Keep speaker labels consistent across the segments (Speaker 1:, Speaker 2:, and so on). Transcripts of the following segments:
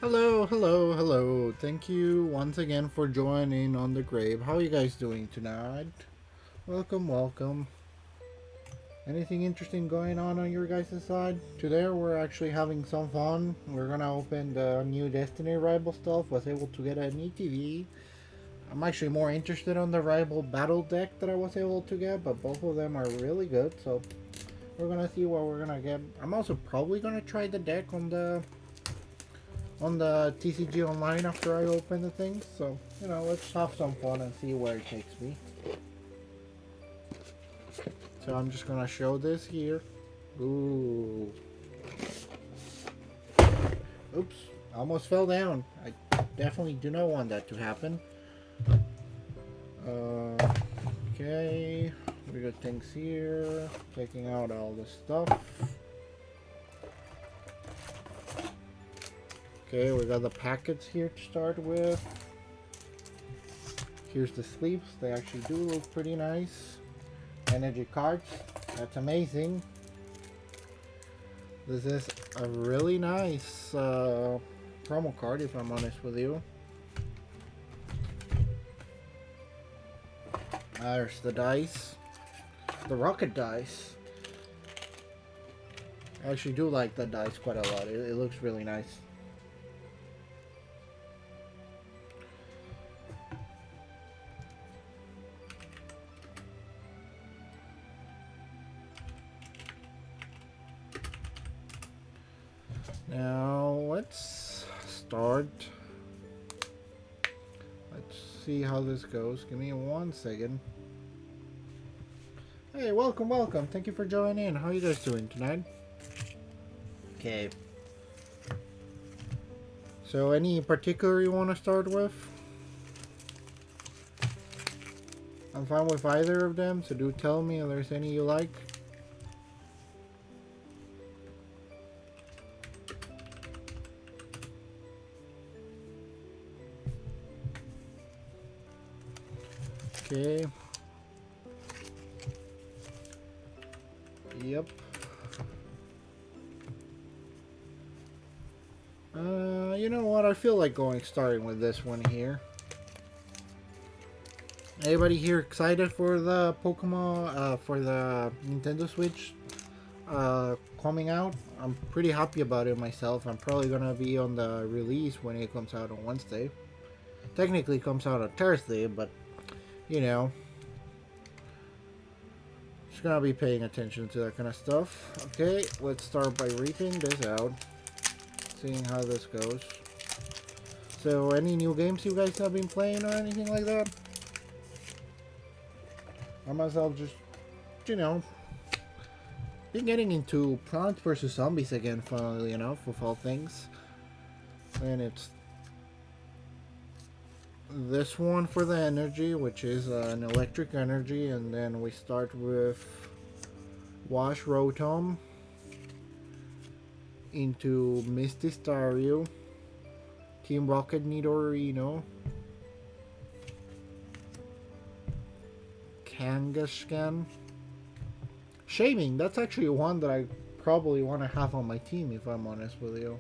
Speaker 1: Hello, hello, hello. Thank you once again for joining on the grave. How are you guys doing tonight? Welcome, welcome. Anything interesting going on your guys' side? Today we're actually having some fun. We're gonna open the new Destiny Rival stuff. Was able to get an ETV. I'm actually more interested on the Rival Battle deck that I was able to get, but both of them are really good, so we're gonna see what we're gonna get. I'm also probably gonna try the deck on the TCG online after I open the thing. So, let's have some fun and see where it takes me. So I'm just gonna show this here. Ooh. Oops. Almost fell down. I definitely do not want that to happen. Okay. We got things here. Taking out all the stuff. Okay, we got the packets here to start with. Here's the sleeves. They actually do look pretty nice. Energy cards. That's amazing. This is a really nice promo card, if I'm honest with you. There's the dice. The rocket dice. I actually do like the dice quite a lot. It looks really nice. Now let's start. Let's see how this goes. Give me 1 second. Hey, welcome, welcome. Thank you for joining in. How are you guys doing tonight? Okay. So any particular you want to start with? I'm fine with either of them, so do tell me if there's any you like. Okay. Yep. You know what? I feel like starting with this one here. Anybody here excited for the Pokemon, for the Nintendo Switch coming out? I'm pretty happy about it myself. I'm probably gonna be on the release when it comes out on Wednesday. Technically it comes out on Thursday, but you know, just gonna be paying attention to that kind of stuff. Okay, let's start by reading this out, seeing how this goes. So, any new games you guys have been playing or anything like that? I myself just, been getting into Plants vs. Zombies again, funnily enough, with all things. And it's this one for the energy, which is an electric energy, and then we start with Wash Rotom into Misty Staryu, Team Rocket Nidorino, Kangaskhan, Shaming. That's actually one that I probably want to have on my team, if I'm honest with you.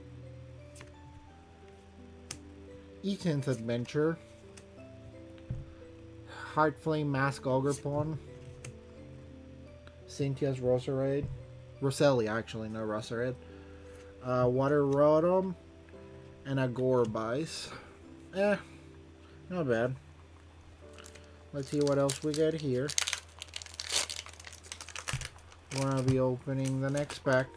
Speaker 1: Ethan's Adventure, Heartflame Mask Ogrepawn, Cynthia's Roserade, Roselia actually, no Roserade, Water Rotom, and a Gourbice. Not bad. Let's see what else we get here. We're gonna be opening the next pack.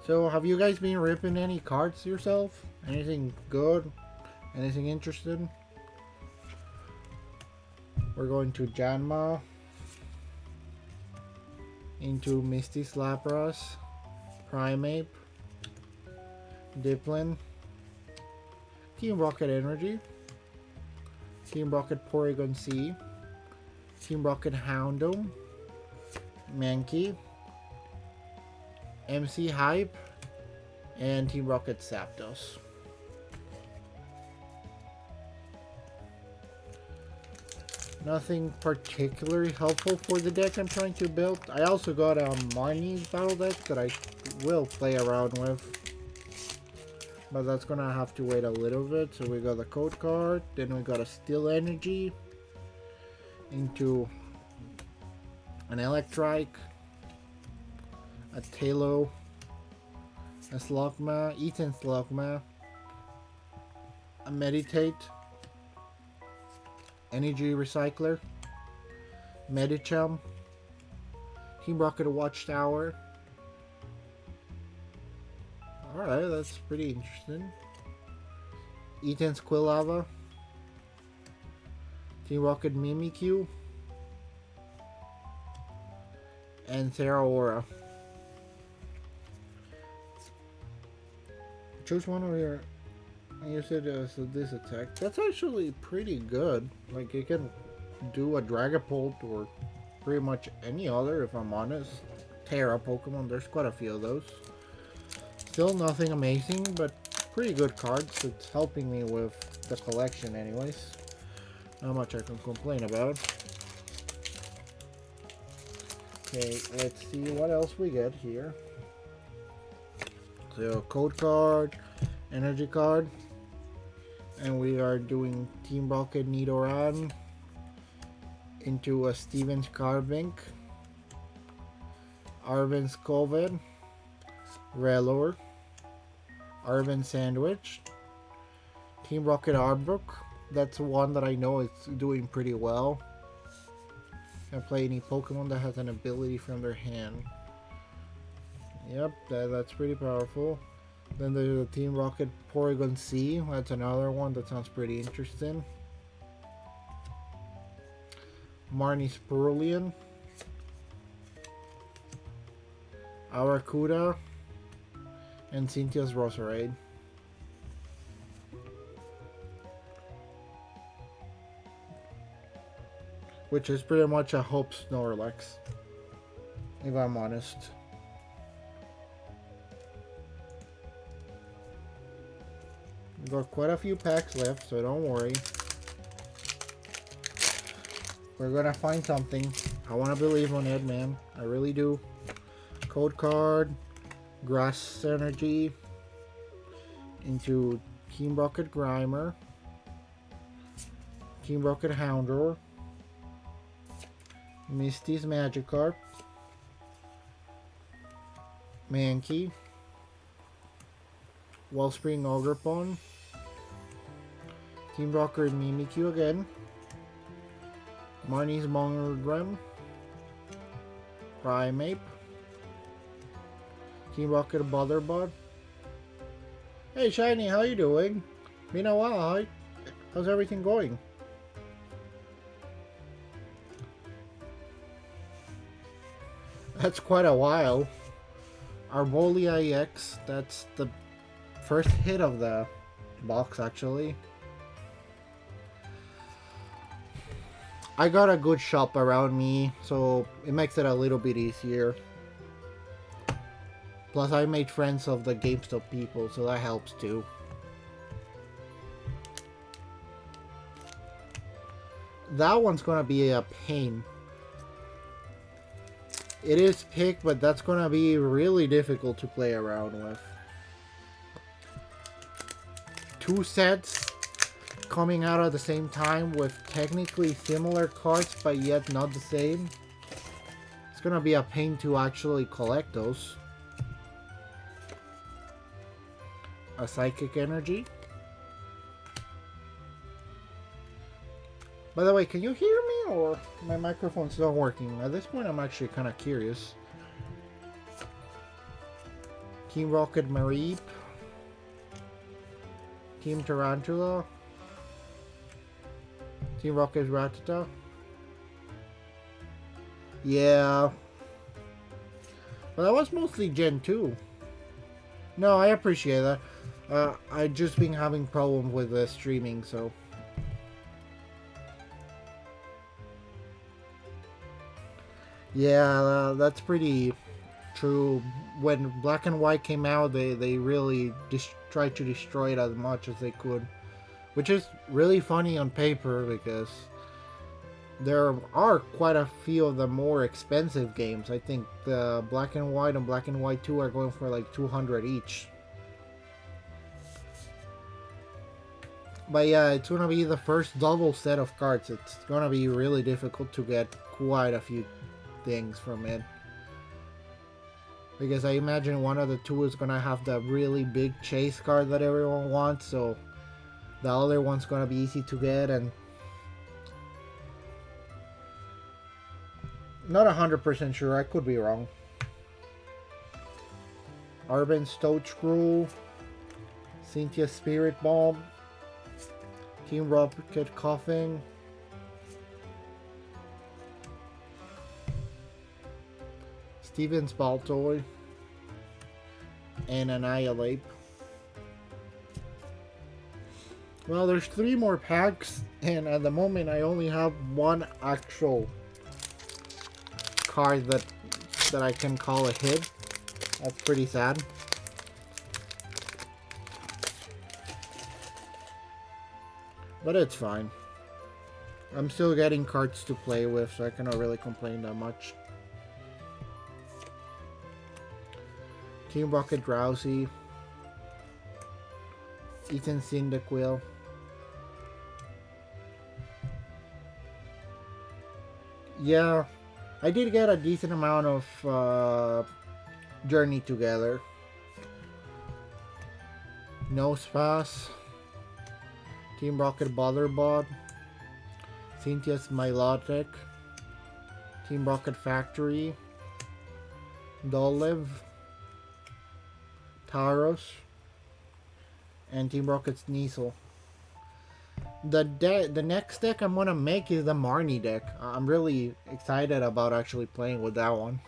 Speaker 1: So, have you guys been ripping any cards yourself? Anything good? Anything interesting? We're going to Janma, into Misty Lapras, Primeape, Dipplin, Team Rocket Energy, Team Rocket Porygon C, Team Rocket Houndoom, Mankey, MC Hype, and Team Rocket Zapdos. Nothing particularly helpful for the deck I'm trying to build. I also got a Marnie's battle deck that I will play around with. But that's gonna have to wait a little bit. So we got a code card, then we got a Steel Energy into an Electrike, a Talo, a Slugma, Ethan Slugma, a Meditate, Energy Recycler, Medicham, Team Rocket Watchtower. Alright, that's pretty interesting. Ethan's Quillava, Team Rocket Mimikyu, and Theraora. Choose one of your and use it as this attack. That's actually pretty good. Like, you can do a Dragapult or pretty much any other, if I'm honest. Terra Pokemon, there's quite a few of those. Still nothing amazing, but pretty good cards. It's helping me with the collection anyways. Not much I can complain about. Okay, let's see what else we get here. So, code card, energy card, and we are doing Team Rocket Nidoran into a Steven Skarbink, Arven Scovid, Rellor, Arven Sandwich, Team Rocket Arbrook. That's one that I know is doing pretty well. Can play any Pokemon that has an ability from their hand. Yep, that's pretty powerful. Then there's the Team Rocket Porygon C. That's another one that sounds pretty interesting. Marnie's Perulian, Aracuda, and Cynthia's Roserade. Which is pretty much a Hope Snorlax, if I'm honest. We've got quite a few packs left, so don't worry. We're gonna find something. I wanna believe on it, man. I really do. Code card, Grass Energy into Team Rocket Grimer, Team Rocket Houndour, Misty's Magikarp, Mankey, Wellspring Ogerpon, Team Rocket Mimikyu again, Marnie's Mongrel, Primeape, Team Rocket Botherbot. Hey Shiny, how you doing? Been a while, how's everything going? That's quite a while. Arbolia EX, that's the first hit of the box actually. I got a good shop around me, so it makes it a little bit easier. Plus I made friends of the GameStop people, so that helps too. That one's gonna be a pain. It is pick, but that's gonna be really difficult to play around with. Two sets coming out at the same time with technically similar cards, but yet not the same. It's gonna be a pain to actually collect those. A Psychic Energy. By the way, can you hear me or my microphone's not working? At this point, I'm actually kind of curious. Team Rocket Mareep. Team Tarantula. Team Rocket Rattata. Yeah. Well, that was mostly Gen 2. No, I appreciate that. I just been having problems with the streaming, so... Yeah, that's pretty true. When Black and White came out, they really tried to destroy it as much as they could. Which is really funny on paper, because there are quite a few of the more expensive games. I think the Black and White and Black and White 2 are going for like 200 each. But yeah, it's gonna be the first double set of cards. It's gonna be really difficult to get quite a few things from it. Because I imagine one of the two is gonna have the really big chase card that everyone wants, so the other one's gonna be easy to get, and not 100% sure, I could be wrong. Arben Stoach Screw, Cynthia Spirit Bomb, Team Rocket Coughing, Steven's Baltoy, and Annihilate. Well, there's 3 more packs, and at the moment I only have one actual card that I can call a hit. That's pretty sad. But it's fine. I'm still getting cards to play with, so I cannot really complain that much. Team Rocket Drowsy, Ethan Cyndaquil, yeah, I did get a decent amount of Journey Together. No Spas, Team Rocket Botherbot, Cynthia's Milotic, Team Rocket Factory, Dolive, Taros, and Team Rocket's Sneasel. The next deck I'm gonna make is the Marnie deck. I'm really excited about actually playing with that one.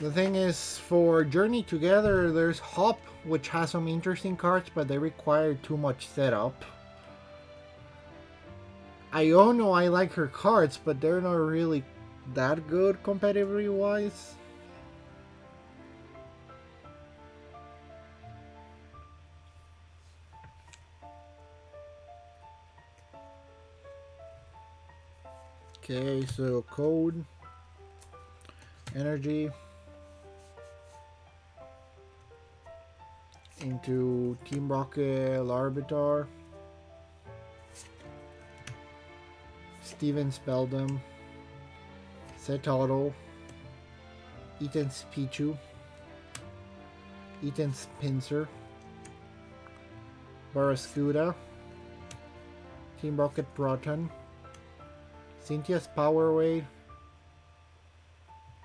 Speaker 1: The thing is, for Journey Together, there's Hop, which has some interesting cards, but they require too much setup. Iono, I like her cards, but they're not really that good competitively wise. Okay, so Code, Energy, into Team Rocket Larbitar, Steven Speldum, Setauto, Ethan's Pichu, Ethan's Pincer, Barraskewda, Team Rocket Proton, Cynthia's Power Wave.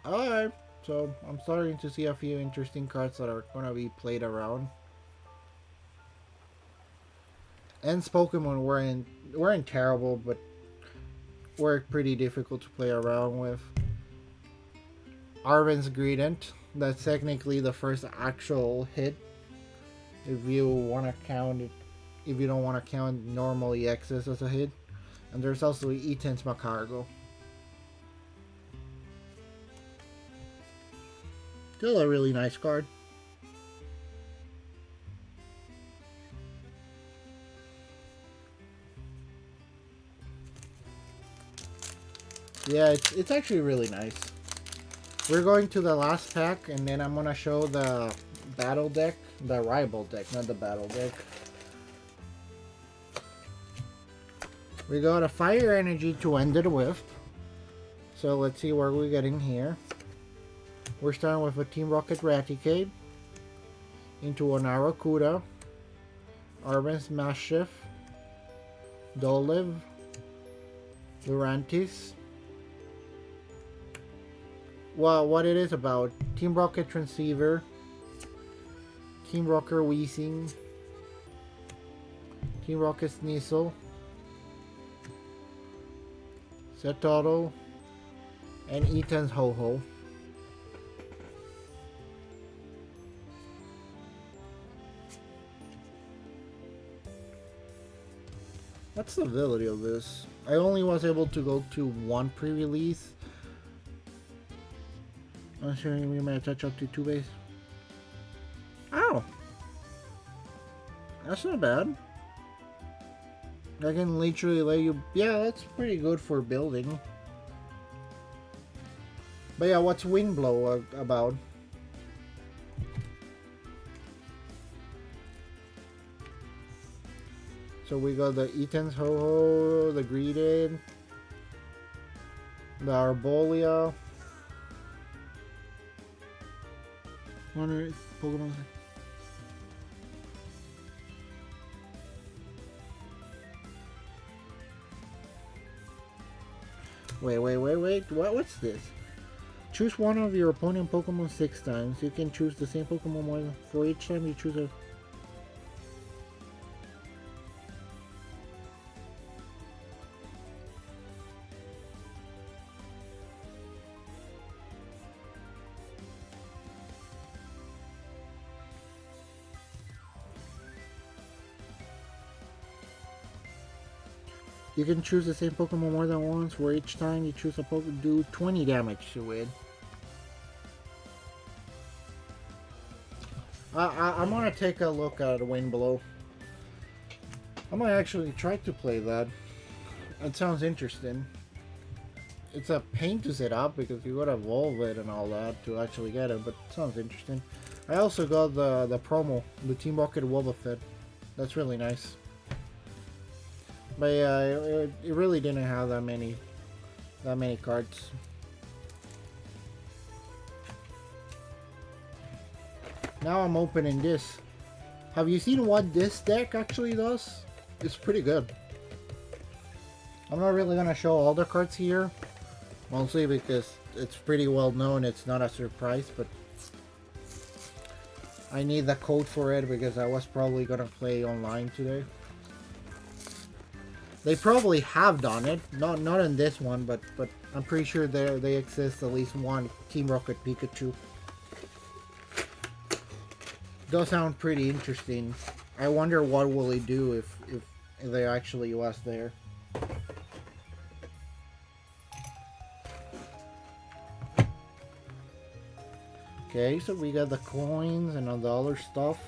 Speaker 1: Alright, so I'm starting to see a few interesting cards that are gonna be played around. End's Pokemon weren't terrible, but were pretty difficult to play around with. Arven's Greedent, that's technically the first actual hit. If you want to count it, if you don't want to count normal EXs as a hit. And there's also Ethan's Macargo. Still a really nice card. Yeah, it's actually really nice. We're going to the last pack, and then I'm gonna show the battle deck, the rival deck, not the battle deck. We got a Fire Energy to end it with. So let's see what we're getting here. We're starting with a Team Rocket Raticate, into an Aracuda, Arben's Maschiff, Dolive, Lurantis. Well, what it is about: Team Rocket Transceiver, Team Rocket Weezing, Team Rocket Sneasel, Setauto, and Ethan's Ho-Ho. What's the ability of this? I only was able to go to one pre-release. I'm sure we might touch up to 2 base. That's not bad. I can literally let you... Yeah, that's pretty good for building. But yeah, what's wind blow about? So we got the Eaton's Ho-Ho, the Greeded, the Arbolia. Wonder if Pokemon... Wait. What's this? Choose one of your opponent Pokemon 6 times. You can choose the same Pokemon more than for each time you choose a... You can choose the same Pokemon more than once, where each time you choose a Pokemon do 20 damage to it. I'm gonna take a look at Wind Blow. I might actually try to play that. It sounds interesting. It's a pain to set up because you gotta evolve it and all that to actually get it, but it sounds interesting. I also got the promo, the Team Rocket Wobbuffet. That's really nice. But yeah, it really didn't have that many cards. Now I'm opening this. Have you seen what this deck actually does? It's pretty good. I'm not really gonna show all the cards here, mostly because it's pretty well known. It's not a surprise, but I need the code for it because I was probably gonna play online today. They probably have done it, not in this one, but I'm pretty sure they exist at least one Team Rocket Pikachu. Does sound pretty interesting. I wonder what will he do if they actually was there. Okay, so we got the coins and all the other stuff.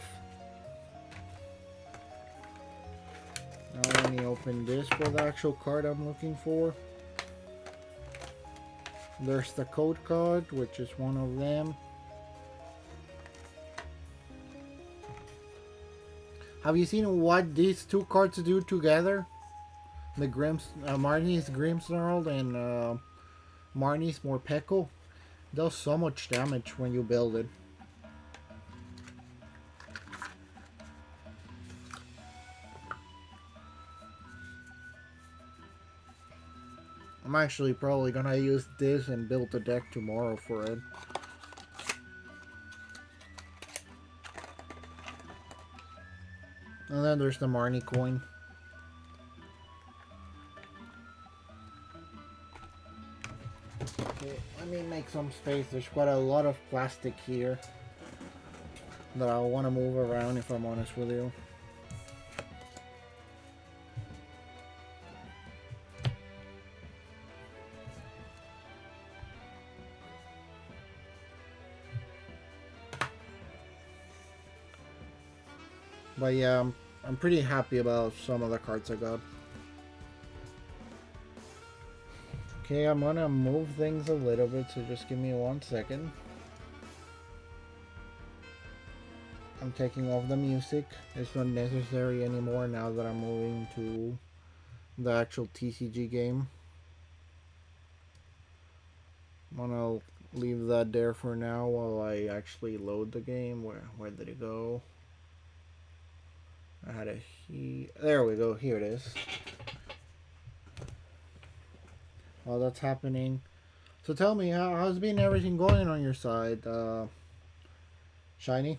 Speaker 1: Now let me open this for the actual card I'm looking for. There's the code card, which is one of them. Have you seen what these two cards do together? The Marnie's Grimmsnarl and Marnie's Morpeko. Does so much damage when you build it. I'm actually probably gonna use this and build a deck tomorrow for it. And then there's the Marnie coin. Okay, let me make some space. There's quite a lot of plastic here that I want to move around, if I'm honest with you. But yeah, I'm pretty happy about some of the cards I got. Okay, I'm gonna move things a little bit, so just give me 1 second. I'm taking off the music. It's not necessary anymore now that I'm moving to the actual TCG game. I'm gonna leave that there for now while I actually load the game. Where did it go? I had a there we go. Here it is. While that's happening, so tell me, how's been everything going on your side, Shiny?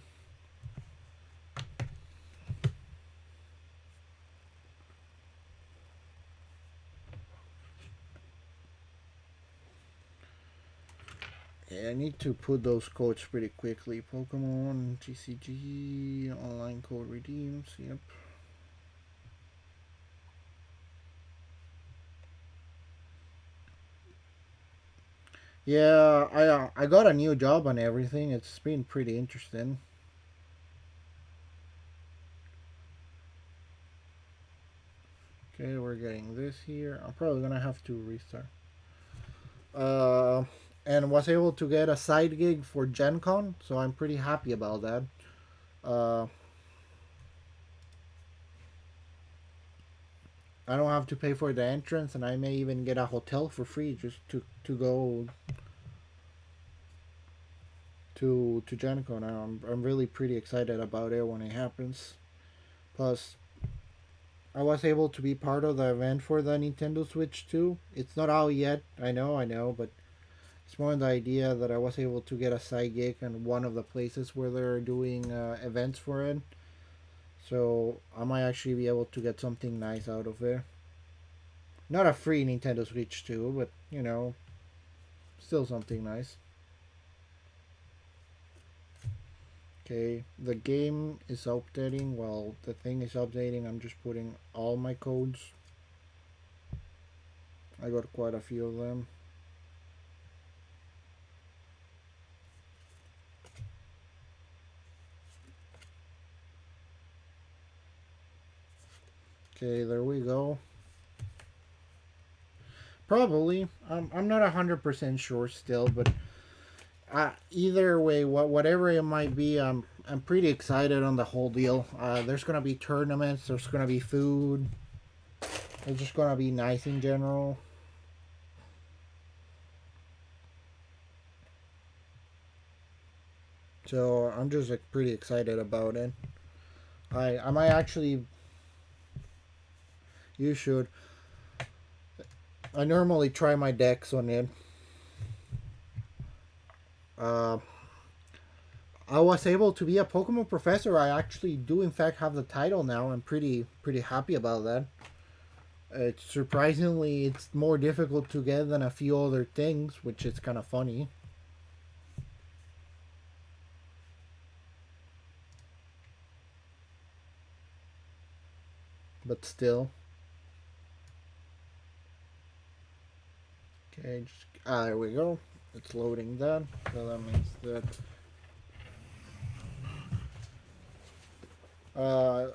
Speaker 1: Yeah, I need to put those codes pretty quickly. Pokemon, TCG, online code redeems. Yep. Yeah, I got a new job and everything. It's been pretty interesting. Okay, we're getting this here. I'm probably gonna have to restart. Uh, and was able to get a side gig for Gen Con, so I'm pretty happy about that. Uh, I don't have to pay for the entrance, and I may even get a hotel for free just to go to Gen Con. I'm really pretty excited about it when it happens. Plus, I was able to be part of the event for the Nintendo Switch too. It's not out yet, I know, but it's more the idea that I was able to get a side gig in one of the places where they're doing events for it. So I might actually be able to get something nice out of it. Not a free Nintendo Switch too, but still something nice. Okay, the game is updating. While the thing is updating, I'm just putting all my codes. I got quite a few of them. Okay, there we go. Probably. I'm not 100% sure still, but either way, whatever it might be, I'm pretty excited on the whole deal. There's gonna be tournaments. There's gonna be food. It's just gonna be nice in general. So I'm just like pretty excited about it. I might actually. You should. I normally try my decks on it. Uh, I was able to be a Pokemon professor. I actually do in fact have the title now. I'm pretty happy about that. It's surprisingly it's more difficult to get than a few other things, which is kind of funny. But still. Okay, there we go. It's loading that. So that means that uh,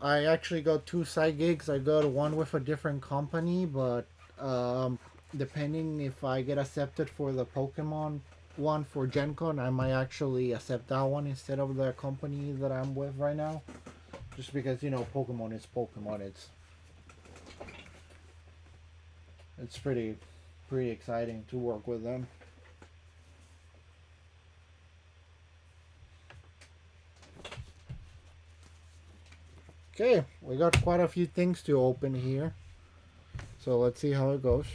Speaker 1: I actually got two side gigs. I got one with a different company, but um, depending if I get accepted for the Pokemon one for Gen Con, I might actually accept that one instead of the company that I'm with right now. Just because Pokemon is Pokemon. It's pretty exciting to work with them. Okay, we got quite a few things to open here. So let's see how it goes.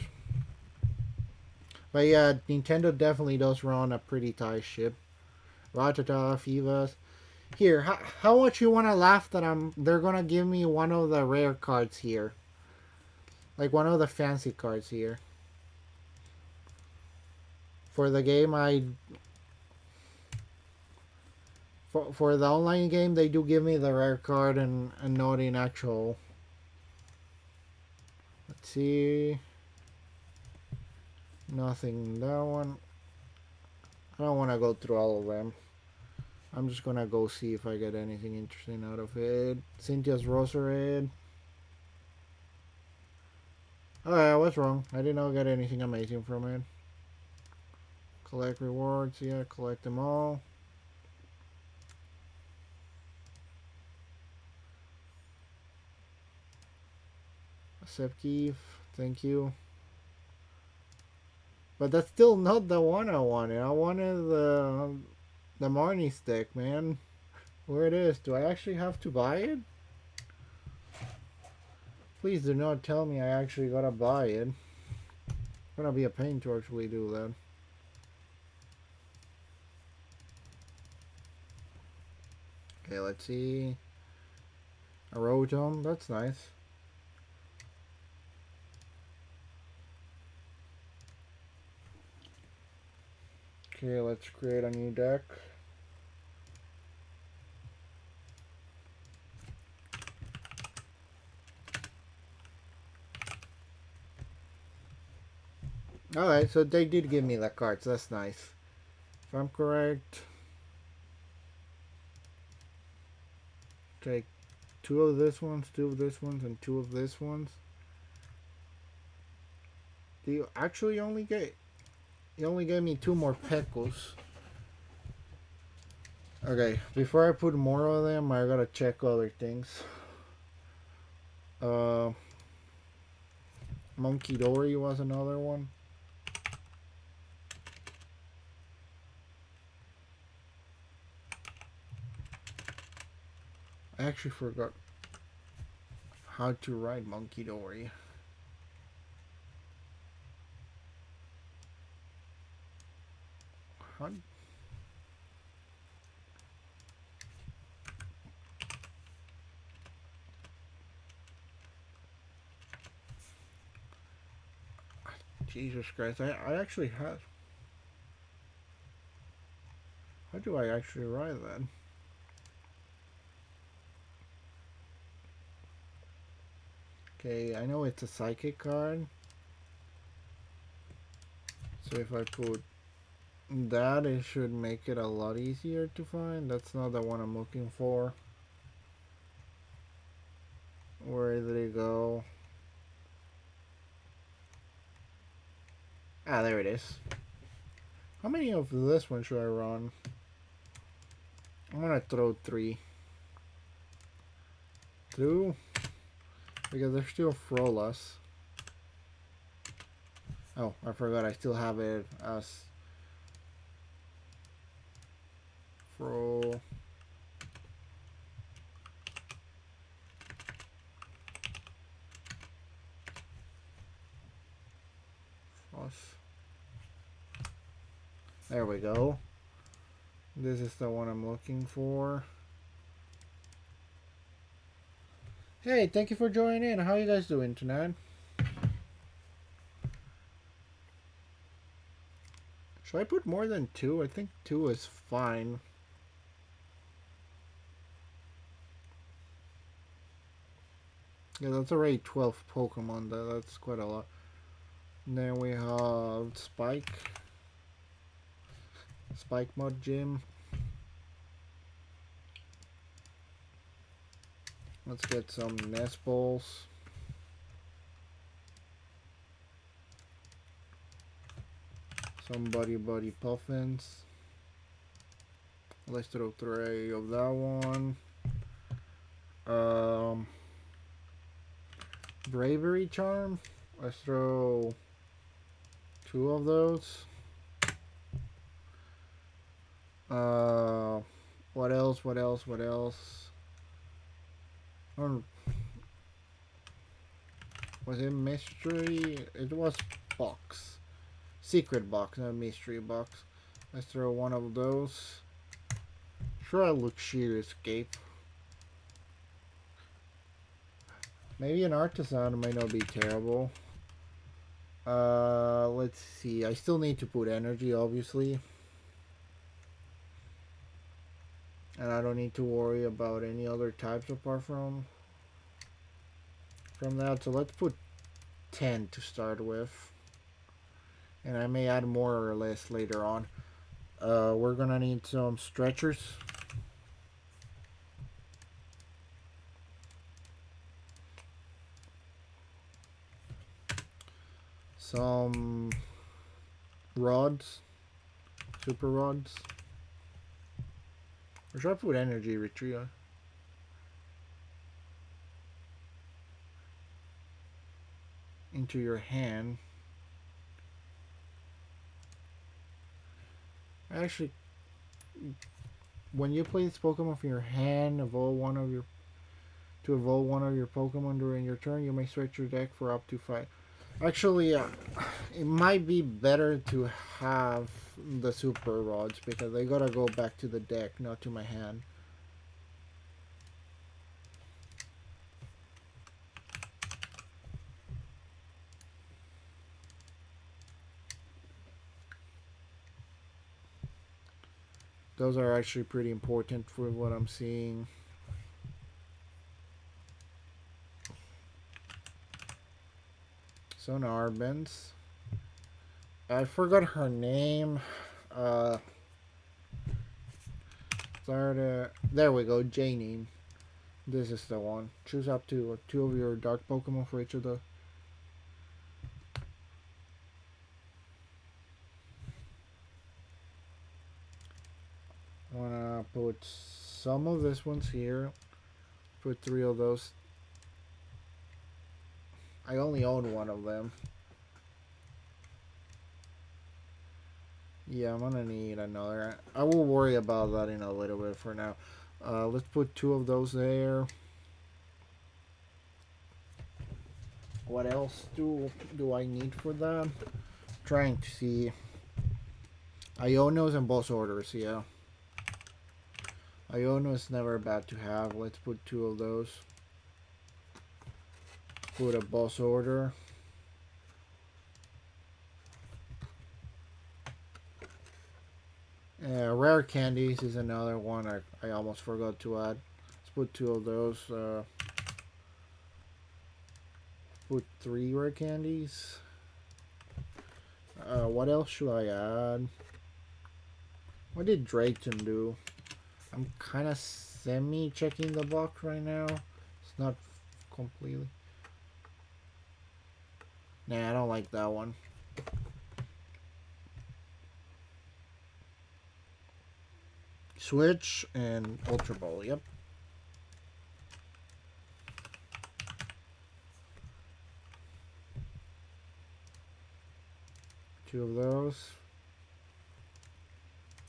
Speaker 1: But yeah, Nintendo definitely does run a pretty tight ship. Ratata, Fivas. Here, how much you wanna laugh that they're gonna give me one of the rare cards here. Like one of the fancy cards here. For the game for the online game they do give me the rare card and not in actual. Let's see. Nothing that one. I don't wanna go through all of them. I'm just gonna go see if I get anything interesting out of it. Cynthia's Roserade. Oh, yeah, I was wrong. I did not get anything amazing from it. Collect rewards. Yeah, collect them all. Accept Keith. Thank you. But that's still not the one I wanted. I wanted the Marnie stick, man. Where it is? Do I actually have to buy it? Please do not tell me I actually gotta buy it. It's gonna be a pain to actually do that. Okay, let's see. A Rotom. That's nice. Okay, let's create a new deck. Alright, so they did give me the cards. That's nice. If I'm correct, take two of this ones, two of this ones, and two of this ones. You actually only get you only gave me 2 more Peckles. Okay, before I put more of them, I gotta check other things. Uh, Monkey Dory was another one. I actually forgot how to ride Monkey Dory. How? Jesus Christ, I actually have. How do I actually ride that? Okay, I know it's a psychic card. So if I put that, it should make it a lot easier to find. That's not the one I'm looking for. Where did it go? Ah, there it is. How many of this one should I run? I'm gonna throw 3. 2? Because there's still Frolas. Oh, I forgot I still have it as Fro. Frost. There we go. This is the one I'm looking for. Hey, thank you for joining in. How you guys doing tonight? Should I put more than 2? I think 2 is fine. Yeah, that's already 12 Pokemon. That's quite a lot. And then we have Spike Mud Gym. Let's get some Nest Balls. Some Buddy Puffins. Let's throw 3 of that one. Bravery Charm. Let's throw 2 of those. What else? What else? What else? Was it mystery? It was box. Secret box, not mystery box. Let's throw 1 of those. Try Luxury Escape. Maybe an Artisan might not be terrible. Let's see. I still need to put energy, obviously. And I don't need to worry about any other types apart from that. So let's put 10 to start with. And I may add more or less later on. We're gonna need some stretchers. Some rods. Super rods. Or should I put energy retreat? Into your hand. Actually, when you play this Pokemon from your hand, evolve one of your Pokemon during your turn, you may stretch your deck for up to 5. Actually, it might be better to have the Super Rods because they gotta go back to the deck, not to my hand. Those are actually pretty important for what I'm seeing. So Narbens. I forgot her name. There we go, Janine. This is the one. Choose up to 2 of your dark Pokemon for each of the. some of this ones here. Put 3 of those. I only own 1 of them. Yeah, I'm gonna need another. I will worry about that in a little bit for now. Let's put 2 of those there. What else do I need for that? Trying to see. Ionos and boss orders, yeah. Iono is never bad to have. Let's put 2 of those. Put a boss order. Rare candies is another one I almost forgot to add. Let's put 2 of those. Put 3 rare candies. What else should I add? What did Drayton do? I'm kind of semi-checking the box right now. It's not completely. Nah, I don't like that one. Switch and Ultra Ball, yep. Two of those.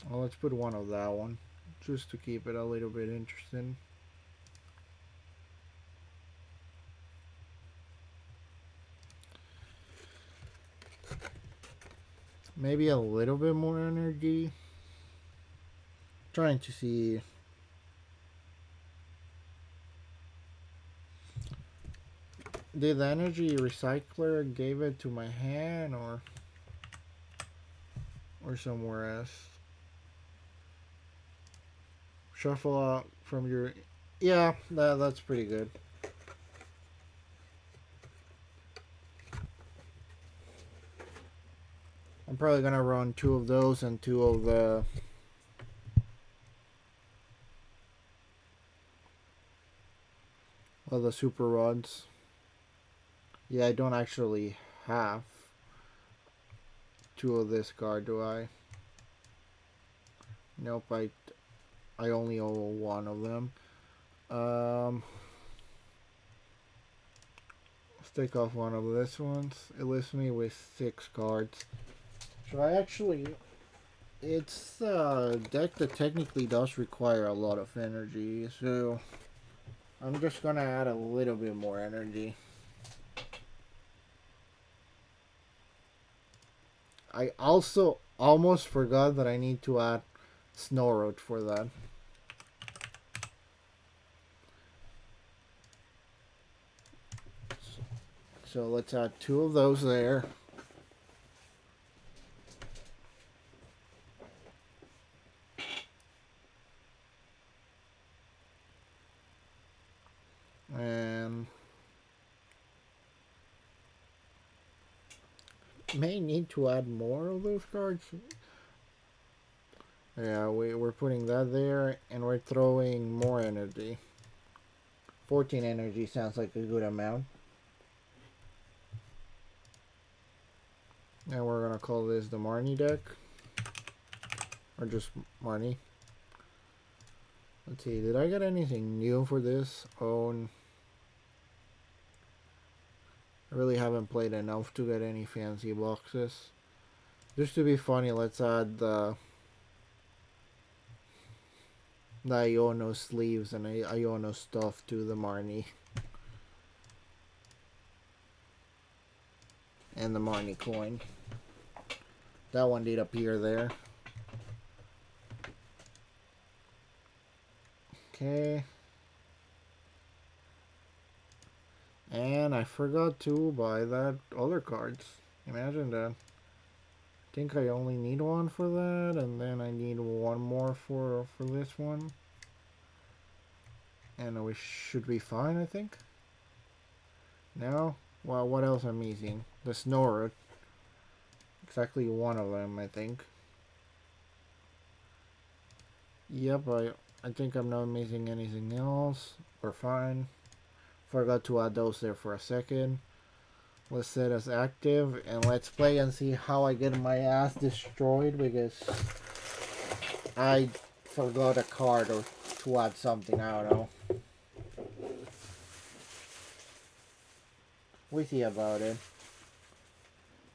Speaker 1: Well, let's put 1 of that one, just to keep it a little bit interesting. Maybe a little bit more energy. Trying to see. Did the energy recycler gave it to my hand or somewhere else? Shuffle out from your. Yeah, that's pretty good. I'm probably gonna run 2 of those and 2 of the super rods. Yeah, I don't actually have 2 of this card, do I? Nope, I only own 1 of them. Let's take off 1 of this ones. It leaves me with 6 cards. Should I actually? It's a deck that technically does require a lot of energy, so I'm just gonna add a little bit more energy. I also almost forgot that I need to add Snow Road for that. So let's add 2 of those there. And may need to add more of those cards. Yeah, we're putting that there, and we're throwing more energy. 14 energy sounds like a good amount. And we're gonna call this the Marnie deck. Or just Marnie. Let's see, did I get anything new for this? Oh, I really haven't played enough to get any fancy boxes. Just to be funny, let's add the Iono sleeves and Iono stuff to the Marnie. And the Marnie coin. That one did appear there. Okay. And I forgot to buy that other cards. Imagine that. I think I only need 1 for that, and then I need 1 more for this one. And we should be fine, I think. Now, well, what else I'm missing? The Snow Road. Exactly 1 of them, I think. Yep, I think I'm not missing anything else. We're fine. Forgot to add those there for a second. Let's set as active and let's play and see how I get my ass destroyed, because I forgot a card or to add something. I don't know. We see about it.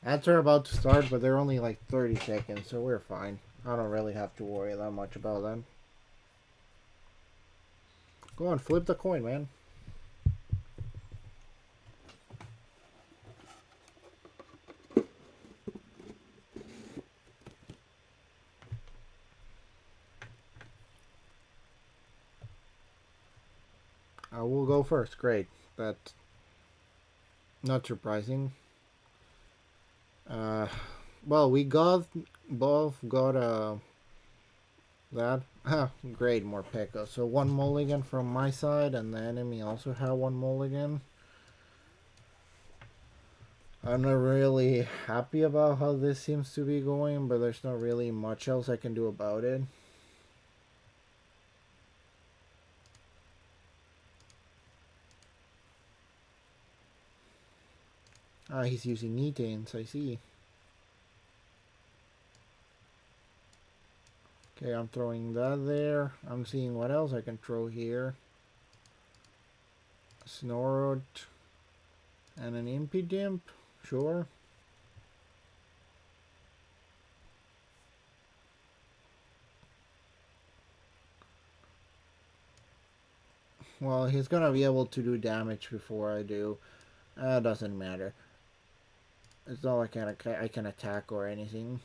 Speaker 1: Ads are about to start, but they're only like 30 seconds, so we're fine. I don't really have to worry that much about them. Go on, flip the coin, man. I will go first. Great. That's not surprising. Uh, well, we both got that. Great, more Pekka. So one mulligan from my side, and the enemy also had one mulligan. I'm not really happy about how this seems to be going, but there's not really much else I can do about it. Ah, he's using Netanes, I see. Okay, I'm throwing that there. I'm seeing what else I can throw here. Snorod and an Impidimp, sure. Well, he's gonna be able to do damage before I do. Doesn't matter. It's not like I can attack or anything.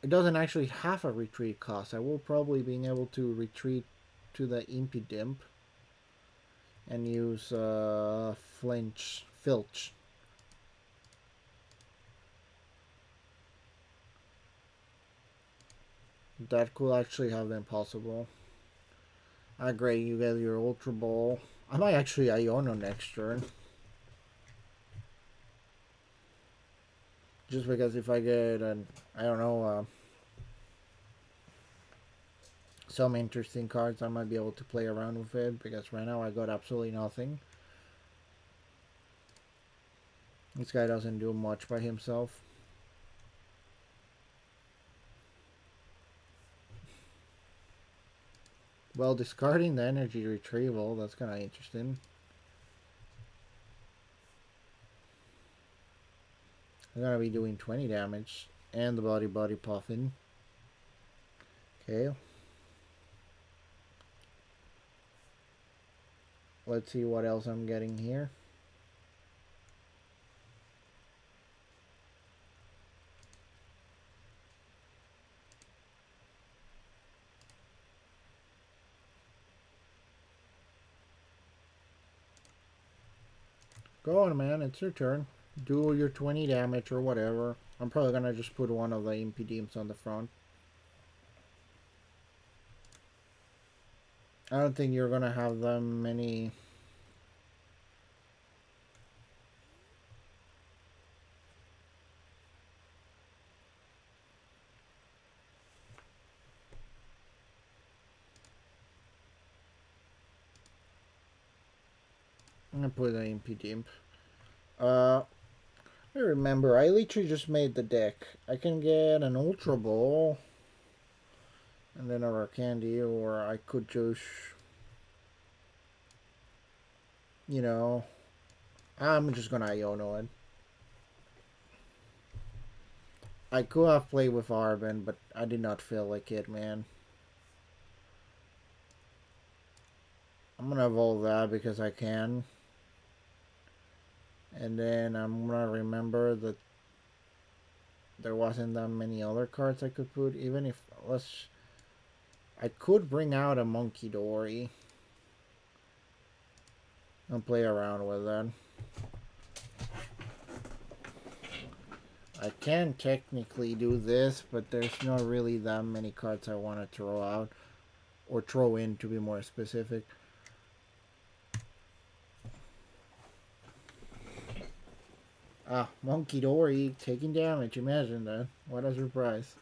Speaker 1: It doesn't actually have a retreat cost. I will probably be able to retreat to the Impidimp and use Filch. That could actually have been possible. Ah, great, you get your Ultra Ball. I might actually Iono next turn. Just because if I get an, I don't know, some interesting cards, I might be able to play around with it. Because right now I got absolutely nothing. This guy doesn't do much by himself. Well, discarding the energy retrieval, that's kind of interesting. I'm gonna be doing 20 damage and the body puffing. Okay. Let's see what else I'm getting here. Go on, man. It's your turn. Do your 20 damage or whatever. I'm probably gonna just put one of the Impidimps on the front. I don't think you're gonna have that many. I'm gonna put an Impidimp. I remember, I literally just made the deck. I can get an Ultra Ball and then a Candy, or I could just, you know, I'm just gonna Iono it. I could have played with Arben, but I did not feel like it, man. I'm gonna evolve that because I can. And then I'm gonna remember that there wasn't that many other cards I could put. Even if, I could bring out a Monkey Dory and play around with that. I can technically do this, but there's not really that many cards I want to throw out. Or throw in, to be more specific. Ah, Monkey Dory taking damage. Imagine that. What a surprise.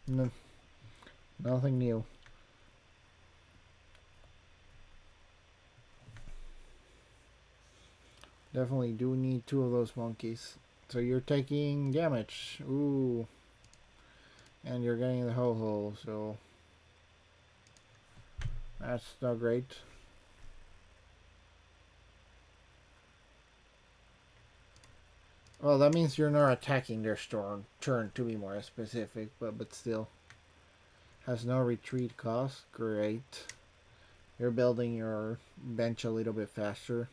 Speaker 1: No, nothing new. Definitely do need two of those monkeys. So you're taking damage. Ooh. And you're getting the ho-ho, so that's not great. Well, that means you're not attacking their turn, to be more specific, but still. Has no retreat cost. Great. You're building your bench a little bit faster.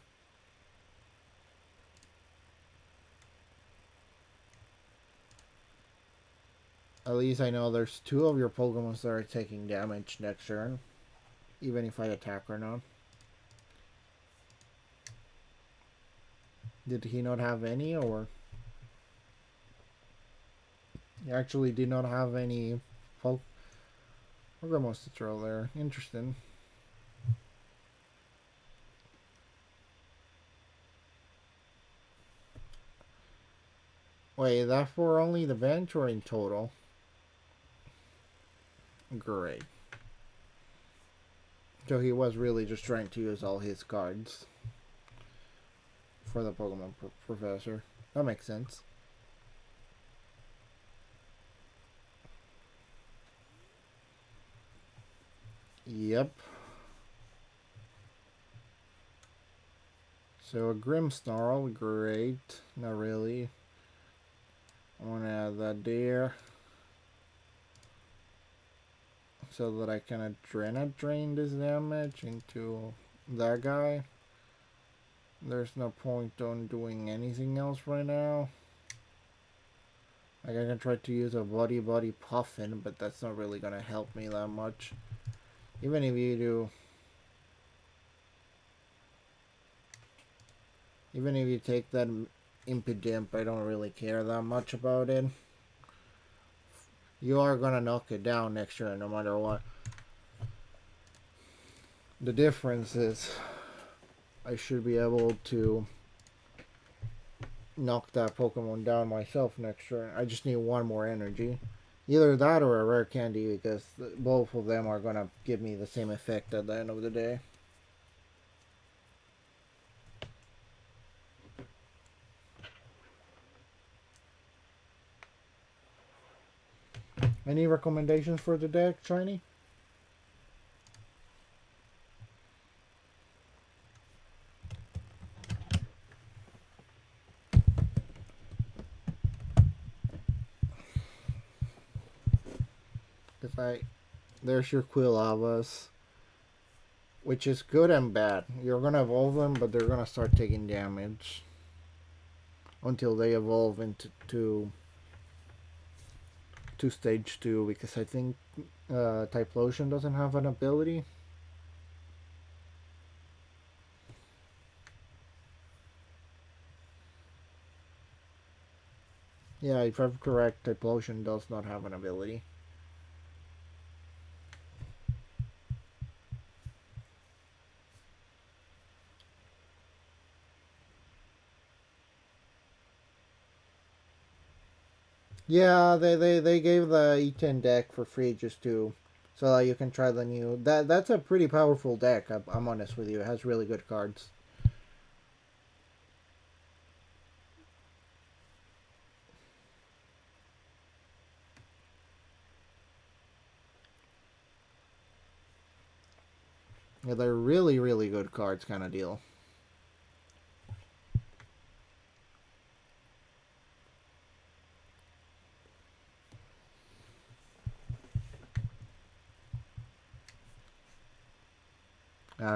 Speaker 1: At least I know there's two of your Pokemon that are taking damage next turn. Even if I attack or not. Did he not have any, or... He actually did not have any Pokemon to throw there. Interesting. Wait, that for only the bench or in total? Great. So he was really just trying to use all his cards for the Pokemon Professor. That makes sense. Yep. So a Grimmsnarl, great. Not really. I want to add that there. So that I can Adrena drain this damage into that guy. There's no point on doing anything else right now. Like I can try to use a body puffin, but that's not really gonna help me that much. Even if you do... Even if you take that Impidimp, I don't really care that much about it. You are gonna knock it down next turn no matter what. The difference is I should be able to knock that Pokemon down myself next turn. I just need one more energy. Either that or a rare candy, because both of them are gonna give me the same effect at the end of the day. Any recommendations for the deck, Shiny? Because there's your Quillavas, which is good and bad. You're gonna evolve them, but they're gonna start taking damage until they evolve into to stage 2, because I think Typhlosion doesn't have an ability. Yeah, if I'm correct, Typhlosion does not have an ability. Yeah, they gave the E10 deck for free just to so that you can try the new. That's a pretty powerful deck. I'm honest with you. It has really good cards. Yeah, they're really good cards, kind of deal.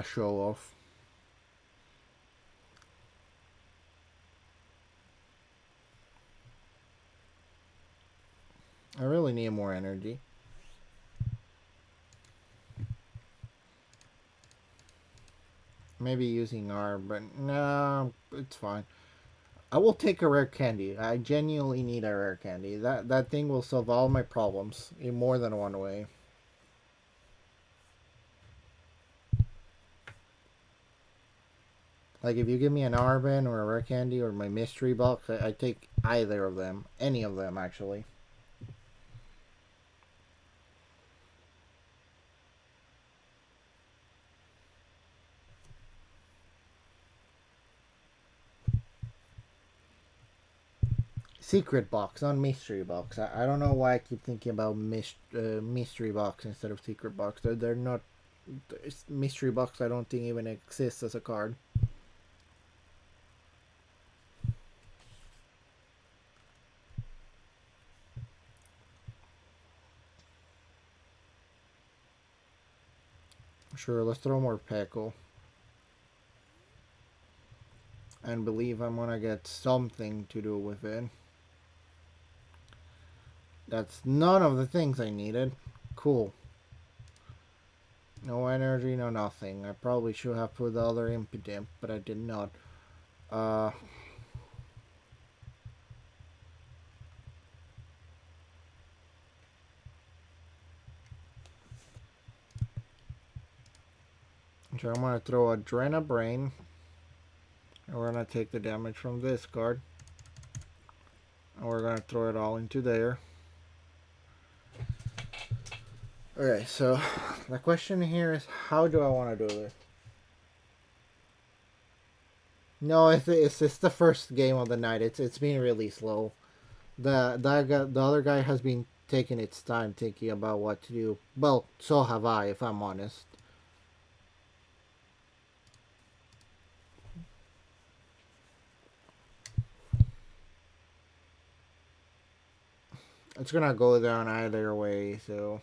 Speaker 1: Show off. I really need more energy. Maybe using R, but no, it's fine. I will take a rare candy. I genuinely need a rare candy. That thing will solve all my problems in more than one way. Like if you give me an Arben or a rare candy or my mystery box, I take either of them. Any of them actually. Secret box, not mystery box. I don't know why I keep thinking about mystery box instead of secret box. They're not. Mystery box I don't think even exists as a card. Sure, let's throw more Peko. And believe I'm gonna get something to do with it. That's none of the things I needed. Cool. No energy, no nothing. I probably should have put the other Impidimp, but I did not. Uh, so I'm gonna throw a Drena Brain. And we're gonna take the damage from this card. And we're gonna throw it all into there. Okay, so the question here is how do I want to do this? No, it's the first game of the night. It's been really slow. The other guy has been taking its time thinking about what to do. Well, so have I, if I'm honest. It's gonna go down either way, so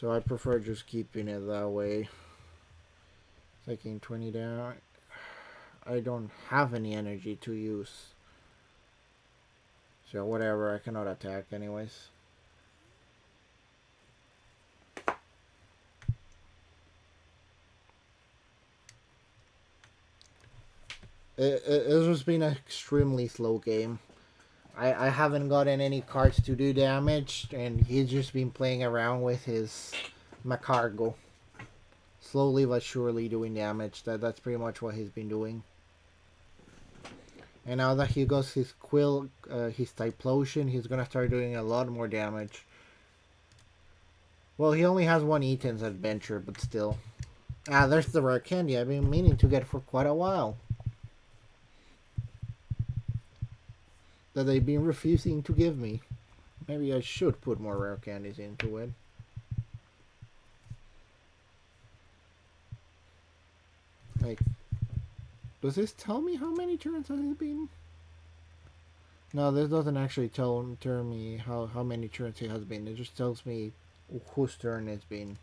Speaker 1: I prefer just keeping it that way. Taking 20 down. I don't have any energy to use. So whatever, I cannot attack anyways. It has been an extremely slow game. I haven't gotten any cards to do damage, and he's just been playing around with his Macargo. Slowly but surely doing damage. That's pretty much what he's been doing. And now that he got his Quill, his Typlosion, he's gonna start doing a lot more damage. Well, he only has one Eaton's Adventure, but still. Ah, there's the rare candy I've been meaning to get for quite a while. That they've been refusing to give me. Maybe I should put more rare candies into it. Like, does this tell me how many turns has it been? No, this doesn't actually tell me how many turns it has been. It just tells me whose turn it's been.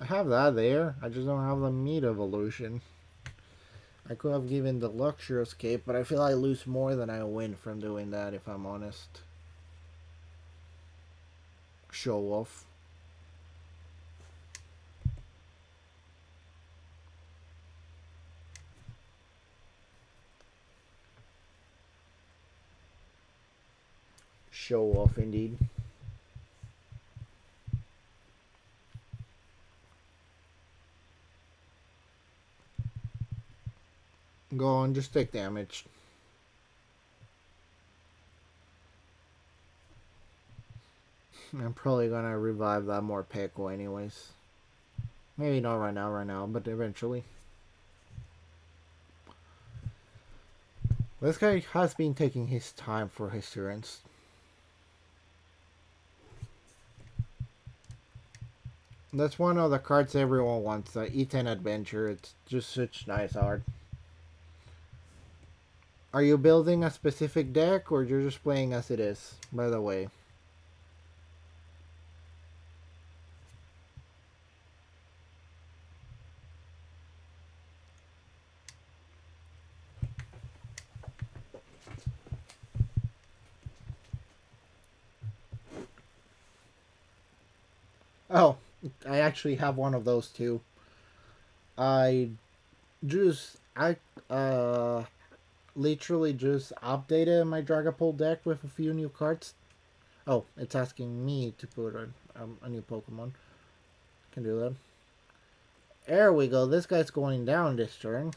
Speaker 1: I have that there. I just don't have the meat evolution. I could have given the luxury escape, but I feel I lose more than I win from doing that, if I'm honest. Show off. Show off, indeed. Go on, just take damage. I'm probably gonna revive that more Peko anyways. Maybe not right now, but eventually. This guy has been taking his time for his turns. That's one of the cards everyone wants, the E10 Adventure. It's just such nice art. Are you building a specific deck, or you're just playing as it is, by the way? Oh, I actually have one of those too. I just literally just updated my Dragapult deck with a few new cards. Oh, it's asking me to put a new Pokemon. Can do that. There we go. This guy's going down this turn.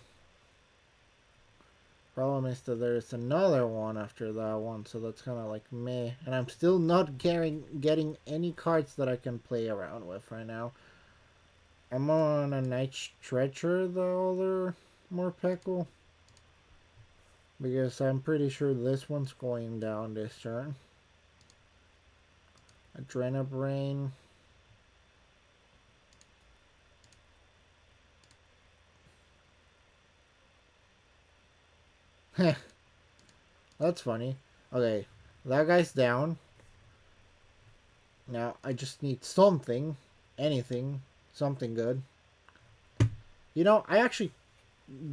Speaker 1: Problem is that there's another one after that one, so that's kind of like meh. And I'm still not getting any cards that I can play around with right now. I'm on a Night Stretcher, the other Morpeko. Because I'm pretty sure this one's going down this turn. Adrenabrain. Heh. That's funny. Okay, that guy's down. Now I just need something. Anything. Something good. You know, I actually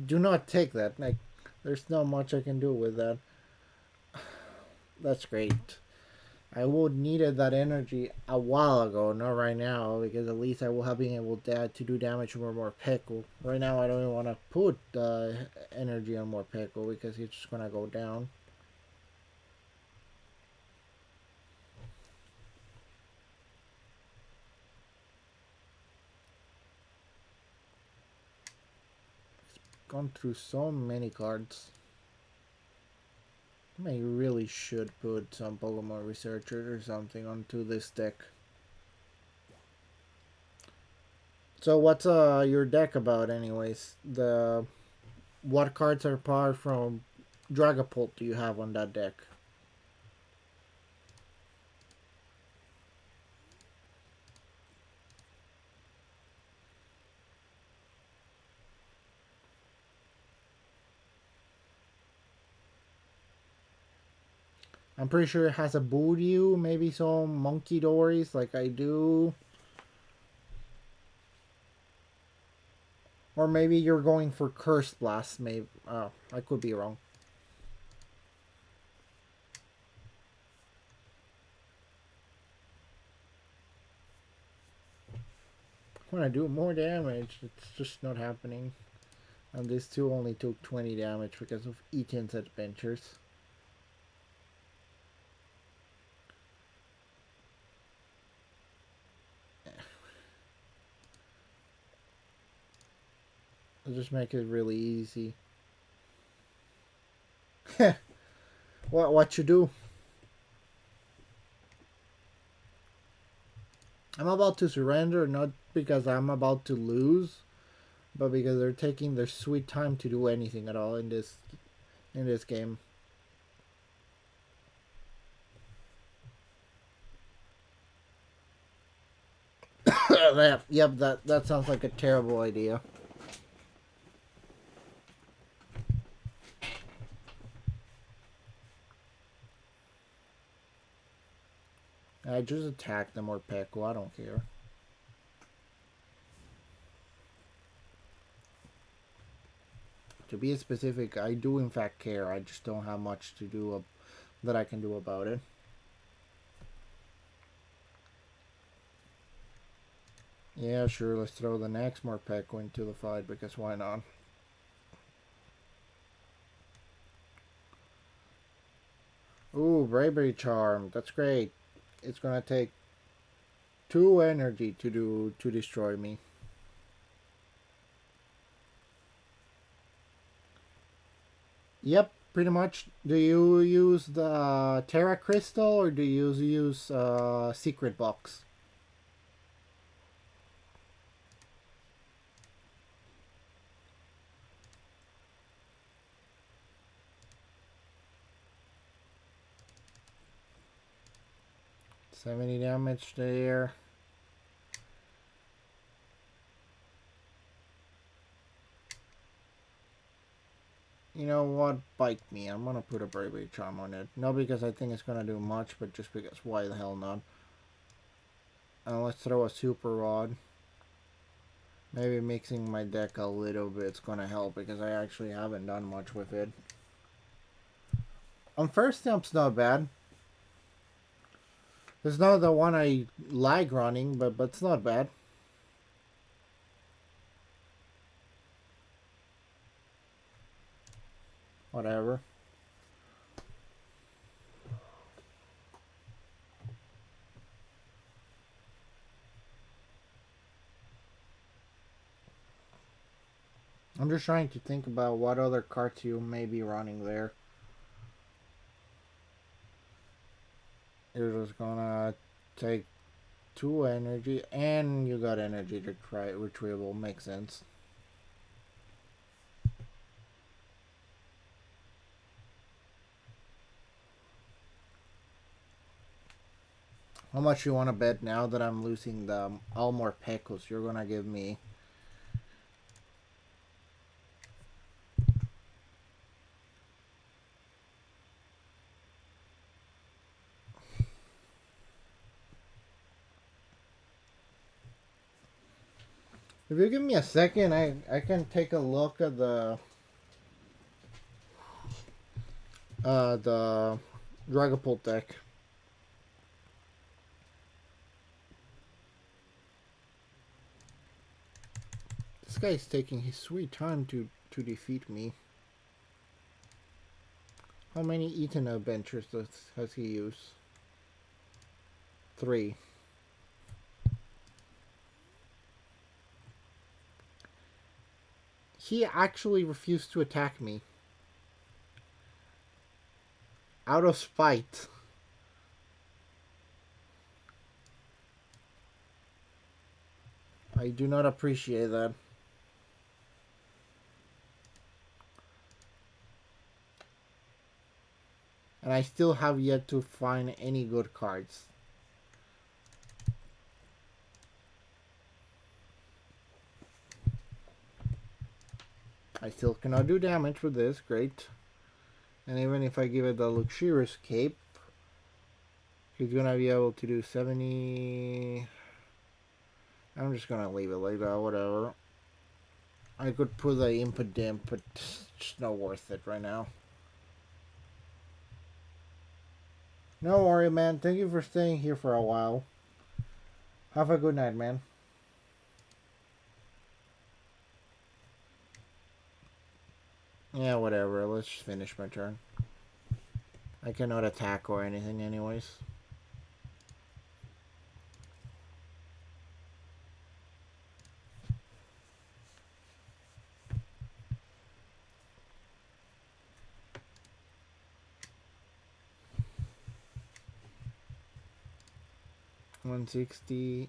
Speaker 1: do not take that. Like, there's not much I can do with that. That's great. I would needed that energy a while ago, not right now, because at least I will have been able to do damage with more pickle. Right now, I don't even want to put energy on more pickle because it's just gonna go down. Gone through so many cards. I really should put some Pokemon Researchers or something onto this deck. So what's your deck about anyways? What cards are apart from Dragapult do you have on that deck? I'm pretty sure it has a Boodoo, maybe some Monkey Dories like I do. Or maybe you're going for Curse Blast, maybe. Oh, I could be wrong. When I do more damage, it's just not happening. And these two only took 20 damage because of Ethan's adventures. I'll just make it really easy. What you do? I'm about to surrender, not because I'm about to lose, but because they're taking their sweet time to do anything at all in this game. Yep, that sounds like a terrible idea. I just attack them or Peko, I don't care. To be specific, I do in fact care. I just don't have much to do that I can do about it. Yeah, sure, let's throw the next Morpeko into the fight because why not? Ooh, Bravery Charm. That's great. It's gonna take 2 energy to destroy me. Yep, pretty much. Do you use the Terra Crystal or do you use Secret Box? $70 damage there. You know what? Bite me. I'm gonna put a Bravery Charm on it. Not because I think it's gonna do much, but just because why the hell not? And let's throw a Super Rod. Maybe mixing my deck a little bit is gonna help because I actually haven't done much with it. On first jump's not bad. It's not the one I like running, but it's not bad. Whatever. I'm just trying to think about what other cards you may be running there. You're just gonna take 2 energy, and you got energy to try retrieval. Makes sense. How much you want to bet now that I'm losing the Almor Pecos? You're gonna give me. If you give me a second, I can take a look at the Dragapult deck. This guy's taking his sweet time to defeat me. How many Eaton adventures has he used? 3. He actually refused to attack me. Out of spite. I do not appreciate that. And I still have yet to find any good cards. I still cannot do damage with this, great. And even if I give it the Luxurious Cape, he's gonna be able to do 70. I'm just gonna leave it like that, whatever. I could put the Impidimp, but it's just not worth it right now. No worry, man. Thank you for staying here for a while. Have a good night, man. Yeah, whatever. Let's just finish my turn. I cannot attack or anything anyways. $160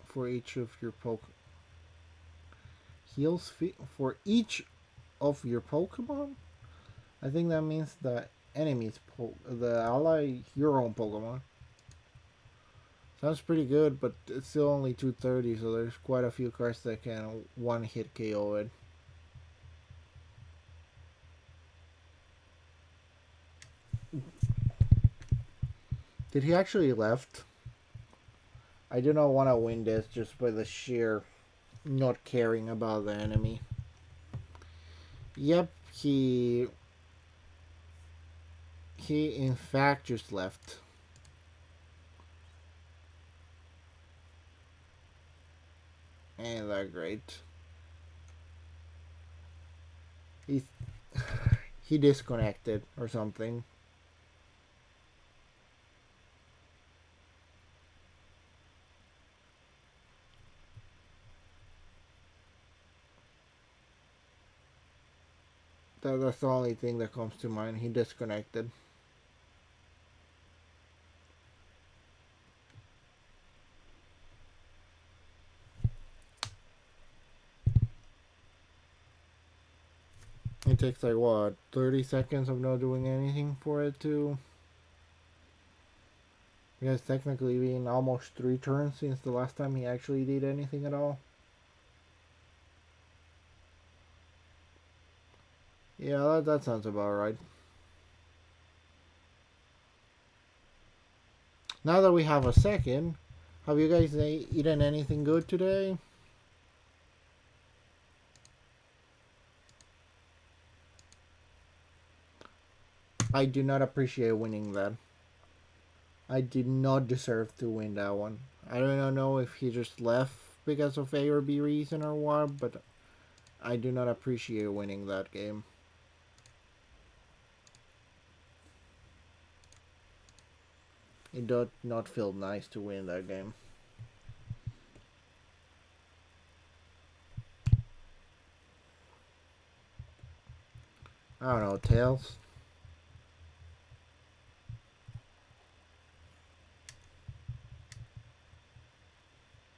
Speaker 1: for each of your heals for each of your Pokemon? I think that means the enemy's the ally, your own Pokemon. Sounds pretty good, but it's still only 230, so there's quite a few cards that can one-hit KO it. Did he actually left? I do not want to win this just by the sheer not caring about the enemy. Yep, he in fact just left. Ain't that great. He he disconnected or something. That's the only thing that comes to mind. He disconnected. It takes like what, 30 seconds of not doing anything for it to. Because technically been almost 3 turns since the last time he actually did anything at all. Yeah, that sounds about right. Now that we have a second, have you guys eaten anything good today? I do not appreciate winning that. I did not deserve to win that one. I don't know if he just left because of A or B reason or what, but I do not appreciate winning that game. It did not feel nice to win that game. I don't know, Tails?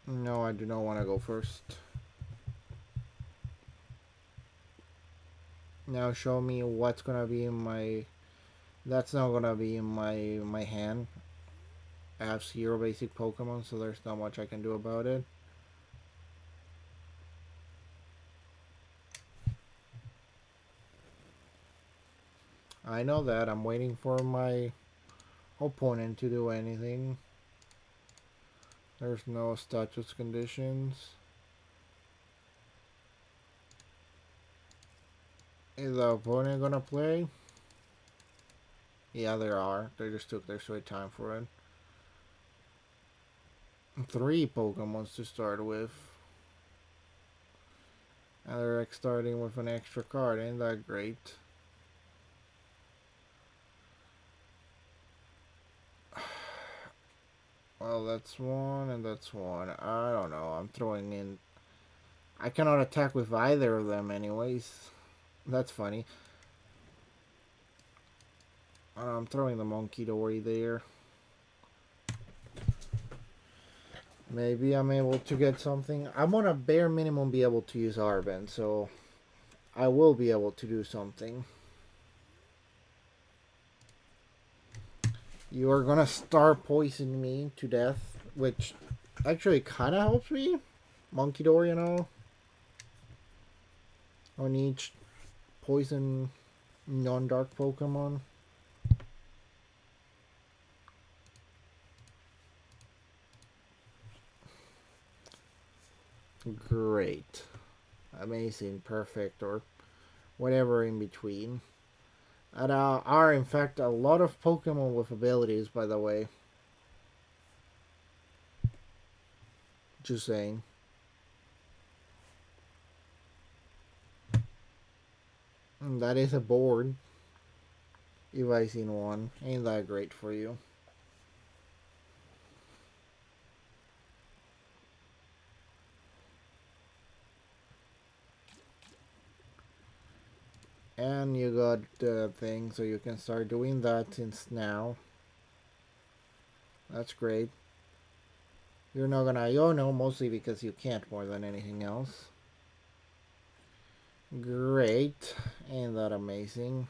Speaker 1: No, I do not want to go first. Now show me what's gonna be in my... That's not gonna be in my hand. I have 0 basic Pokemon, so there's not much I can do about it. I know that. I'm waiting for my opponent to do anything. There's no status conditions. Is the opponent gonna play? Yeah, there are. They just took their sweet time for it. 3 Pokemons to start with. And they're starting with an extra card. Ain't that great? Well, that's one and that's one. I don't know. I'm throwing in... I cannot attack with either of them anyways. That's funny. I'm throwing the Monkey Dory there. Maybe I'm able to get something. I'm on a bare minimum be able to use Arben, so I will be able to do something. You are gonna start poisoning me to death, which actually kind of helps me. Monkey Dory, you know. On each poison non-dark Pokemon. Great. Amazing, perfect, or whatever in between. And are in fact a lot of Pokemon with abilities, by the way. Just saying. And that is a board. If I seen one. Ain't that great for you? And you got the thing, so you can start doing that since now. That's great. You're not gonna Iono, mostly because you can't more than anything else. Great. Ain't that amazing?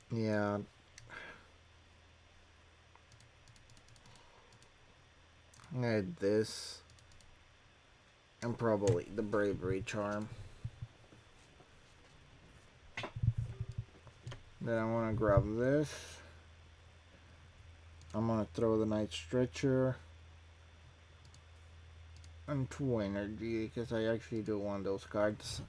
Speaker 1: Yeah. I had this. And probably the Bravery Charm. Then I want to grab this. I'm going to throw the Night Stretcher. And 2 energy, because I actually do want those cards.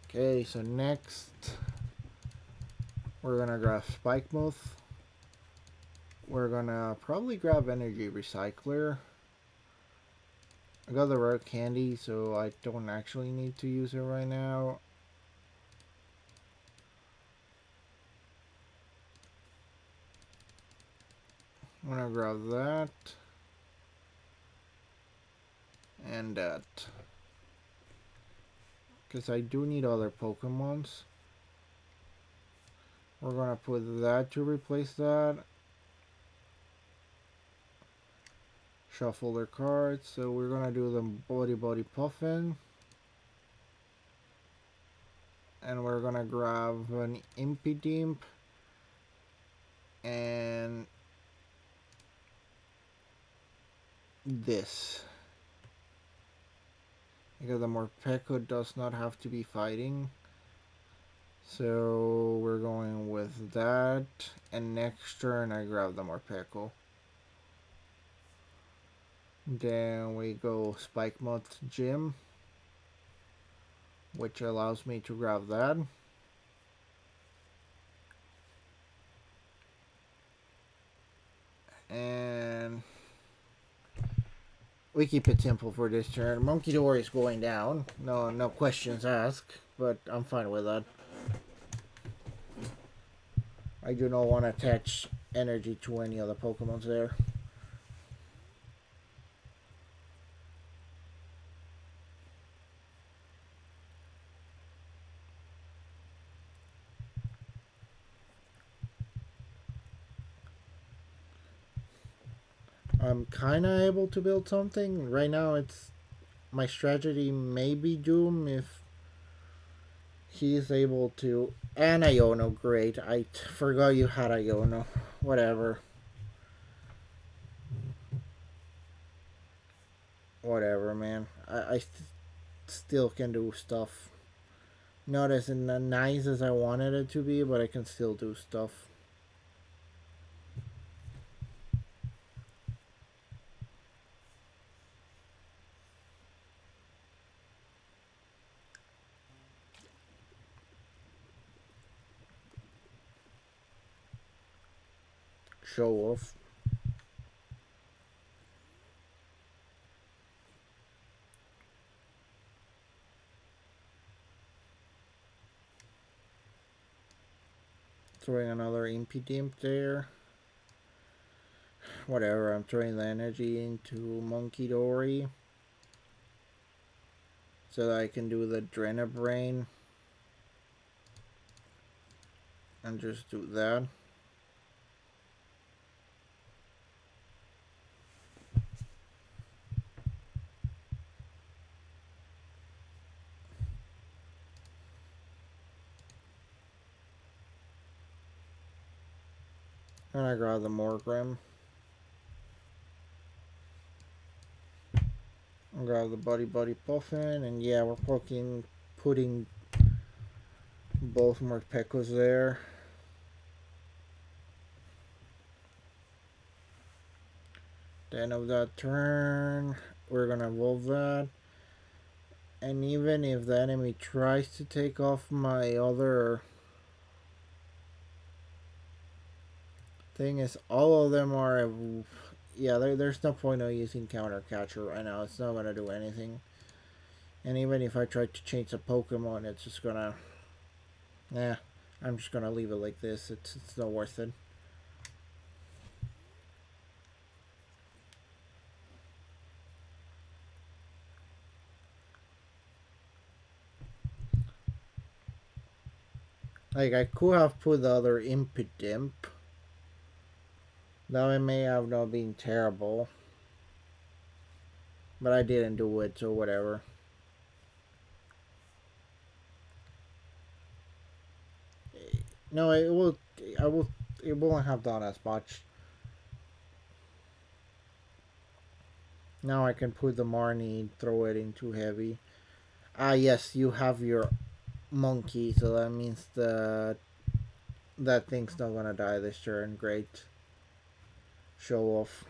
Speaker 1: Okay, so next, we're going to grab Spike Moth. We're going to probably grab Energy Recycler. I got the rare candy, so I don't actually need to use it right now. I'm gonna grab that. And that. Because I do need other Pokemons. We're gonna put that to replace that. Shuffle their cards. So we're gonna do the Body Puffin. And we're gonna grab an Impidimp. And this. Because the Morpeko does not have to be fighting. So we're going with that. And next turn I grab the Morpeko. Then we go Spike Moth Gym. Which allows me to grab that. And we keep it simple for this turn. Monkey Dory is going down. No questions asked, but I'm fine with that. I do not want to attach energy to any other Pokemons there. I'm kinda able to build something. Right now it's my strategy may be Doom if he's able to. And Iono, great. Forgot you had Iono. Whatever. Whatever, man. Still can do stuff. Not as nice as I wanted it to be, but I can still do stuff. Show off. Throwing another Impidimp there. Whatever, I'm throwing the energy into Monkey Dory. So that I can do the Drenabrain. And just do that. And I grab the Morgrim. And grab the Buddy Puffin. And yeah, we're putting both Morpekos there. The end of that turn, we're gonna evolve that. And even if the enemy tries to take off my other thing, is all of them are. Yeah, there's no point of using Counter Catcher right now. It's not gonna do anything. And even if I try to change the Pokemon, it's just gonna. Nah, I'm just gonna leave it like this. It's not worth it. Like, I could have put the other Impidimp. That it may have not been terrible. But I didn't do it, so whatever. No, it will. I will. It won't have done as much. Now I can put the Marnie, throw it into heavy. Ah, yes, you have your monkey, so that means that thing's not gonna die this turn. Great. Show off.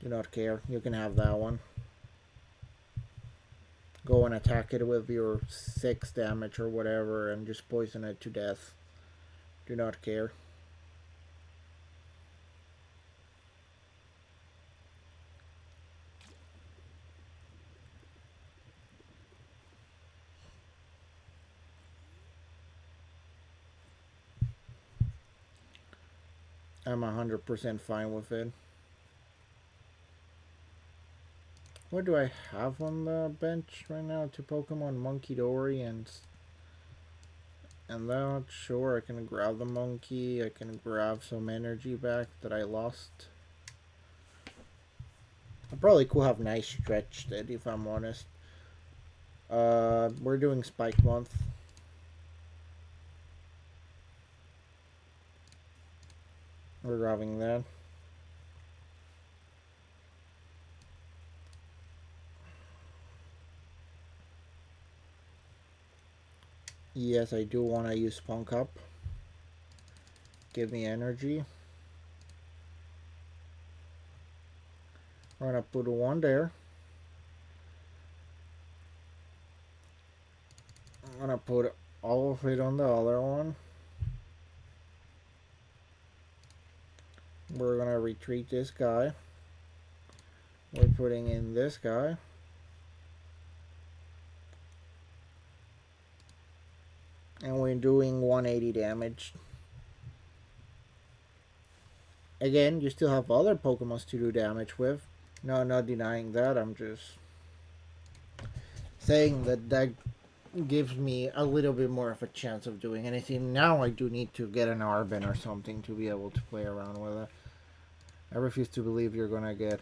Speaker 1: Do not care. You can have that one. Go and attack it with your 6 damage or whatever and just poison it to death. Do not care. I'm 100% fine with it. What do I have on the bench right now? 2 Pokemon, Monkey Dory and that. Sure, I can grab the monkey. I can grab some energy back that I lost. I probably could have nice stretched it if I'm honest. We're doing Spike Month. We're grabbing that. Yes, I do want to use Punk Up. Give me energy. We're gonna put one there. I'm gonna put all of it on the other one. We're gonna retreat this guy. We're putting in this guy. And we're doing 180 damage. Again, you still have other Pokemons to do damage with. No, I'm not denying that. I'm just saying that that gives me a little bit more of a chance of doing anything. Now I do need to get an Arbin or something to be able to play around with it. I refuse to believe you're gonna get...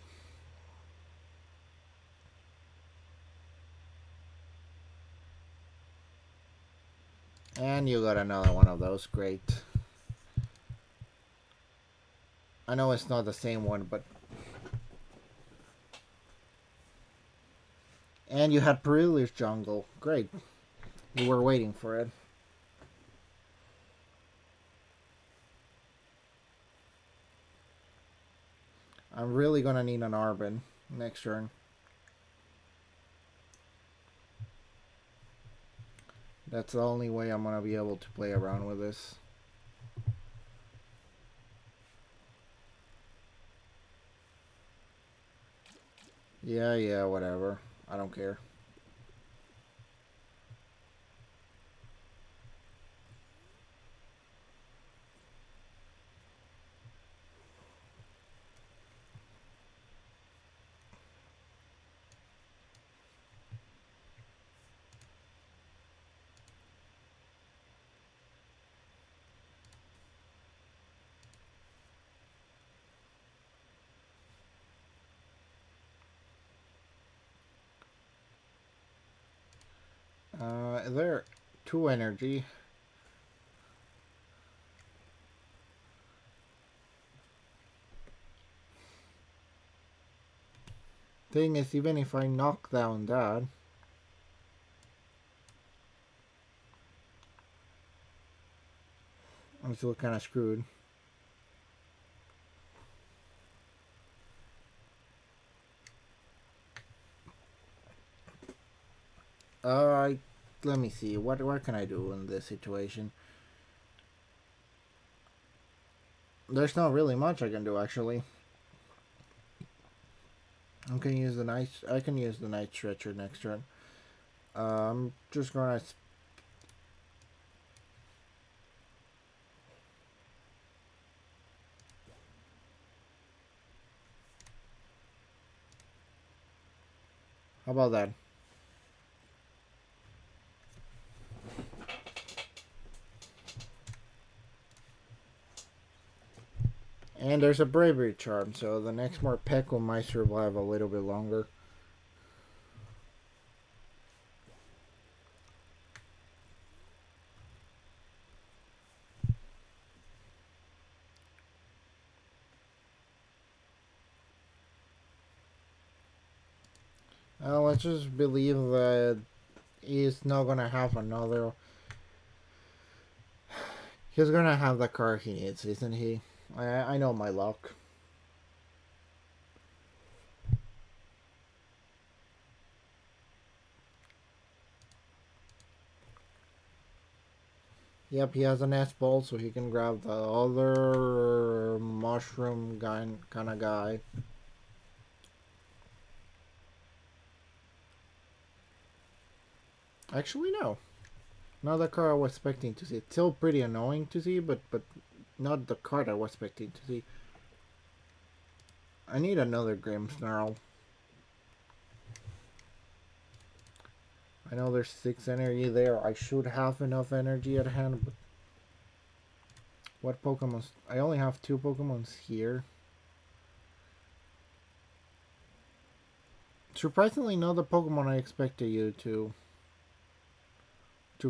Speaker 1: And you got another one of those. Great. I know it's not the same one, but... And you had Perilous Jungle. Great. You were waiting for it. I'm really gonna need an Arbin next turn. That's the only way I'm gonna be able to play around with this. Yeah, whatever. I don't care. There, 2 energy. Thing is, even if I knock down that, I'm still kind of screwed. Uh, Let me see. What can I do in this situation? There's not really much I can do, actually. I can use the night stretcher next turn. I'm just gonna... How about that? And there's a bravery charm, so the next Morpeko might survive a little bit longer. Let's just believe that he's not gonna have another... He's gonna have the card he needs, isn't he? I know my luck. Yep, he has an S-Ball, so he can grab the other mushroom guy, kind of guy. Actually, no. Not the card I was expecting to see. It's still pretty annoying to see, but not the card I was expecting to see. I need another Grimmsnarl. I know there's 6 energy there. I should have enough energy at hand, but... What Pokemon? I only have 2 Pokemons here. Surprisingly, not the Pokemon I expected you to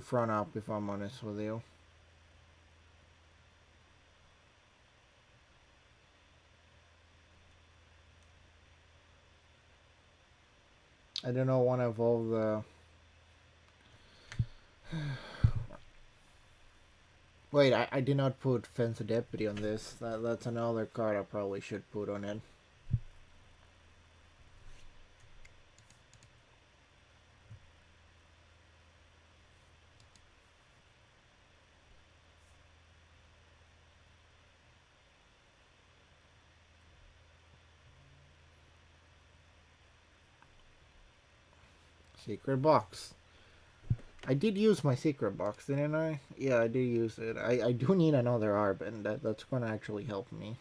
Speaker 1: front up, if I'm honest with you. I don't know, want to evolve the... Wait, I did not put Fence Deputy on this. That's another card I probably should put on it. Secret box. I did use my secret box, didn't I? Yeah, I did use it. I do need another Arbin. That's gonna actually help me.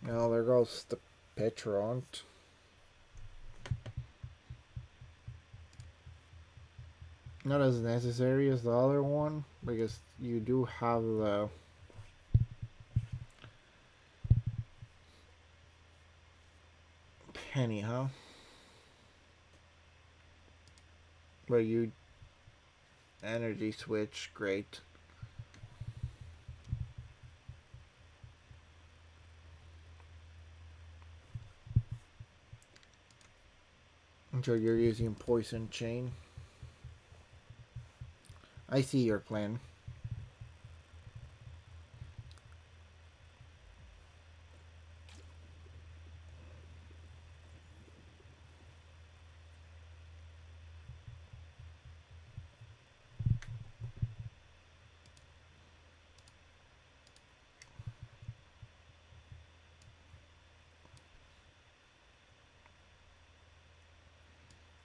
Speaker 1: Now there goes the Petront. Not as necessary as the other one, because you do have the penny, huh? But you energy switch, great. So you're using poison chain. I see your plan.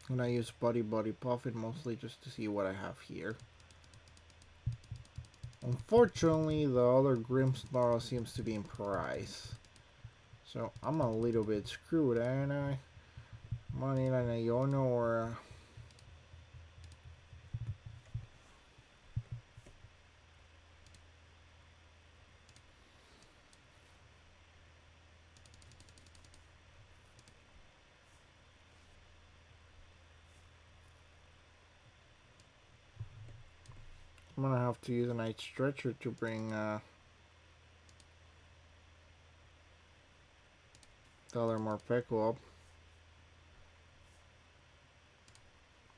Speaker 1: And I use body puffin mostly just to see what I have here. Unfortunately, the other Grim Snarl seems to be in price. So I'm a little bit screwed, ain't I? Money like a Yono or I'm gonna have to use a night stretcher to bring the other Morpeko up.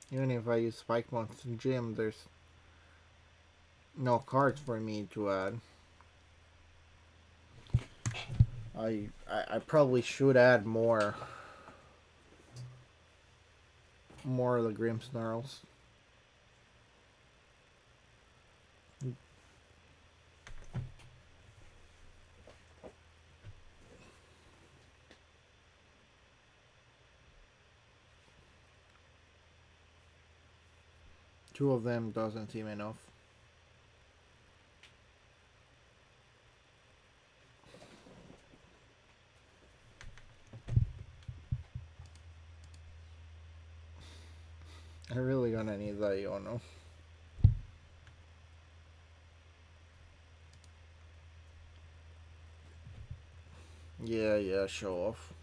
Speaker 1: Even if I use Spike Monster Gym, there's no cards for me to add. I probably should add more of the Grim Snarls. Two of them doesn't seem enough. I really gonna need that Yono. Yeah, show off.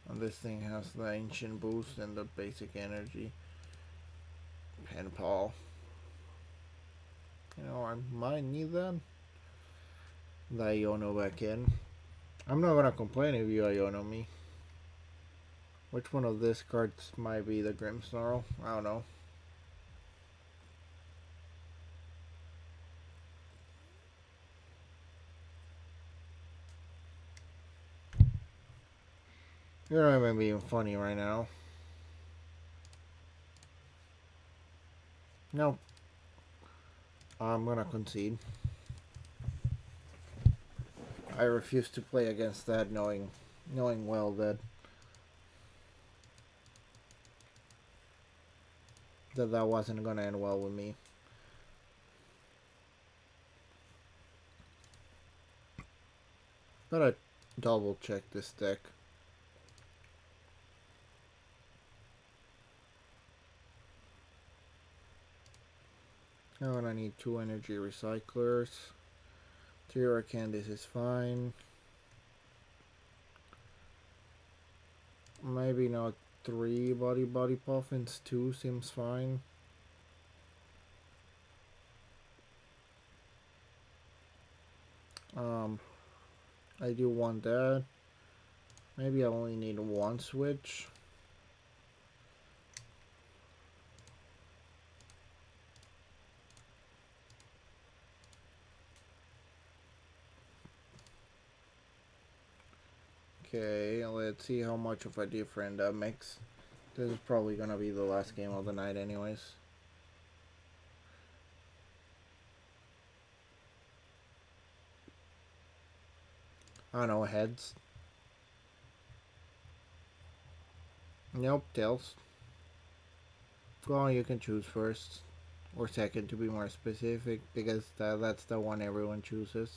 Speaker 1: And this thing has the ancient boost and the basic energy. Pen Paul. You know, I might need that. The Iono back in. I'm not gonna complain if you Iono me. Which one of these cards might be the Grim Snarl? I don't know. You're not even being funny right now. No. I'm gonna concede. I refuse to play against that knowing well that that wasn't gonna end well with me. Gotta double check this deck. Now I need 2 energy recyclers. 3 Candies is fine. Maybe not 3 body puffins. 2 seems fine. I do want that. Maybe I only need 1 switch. Okay, let's see how much of a difference that makes. This is probably gonna be the last game of the night anyways. I don't know, heads. Nope, tails. Well, you can choose first. Or second to be more specific, because that's the one everyone chooses.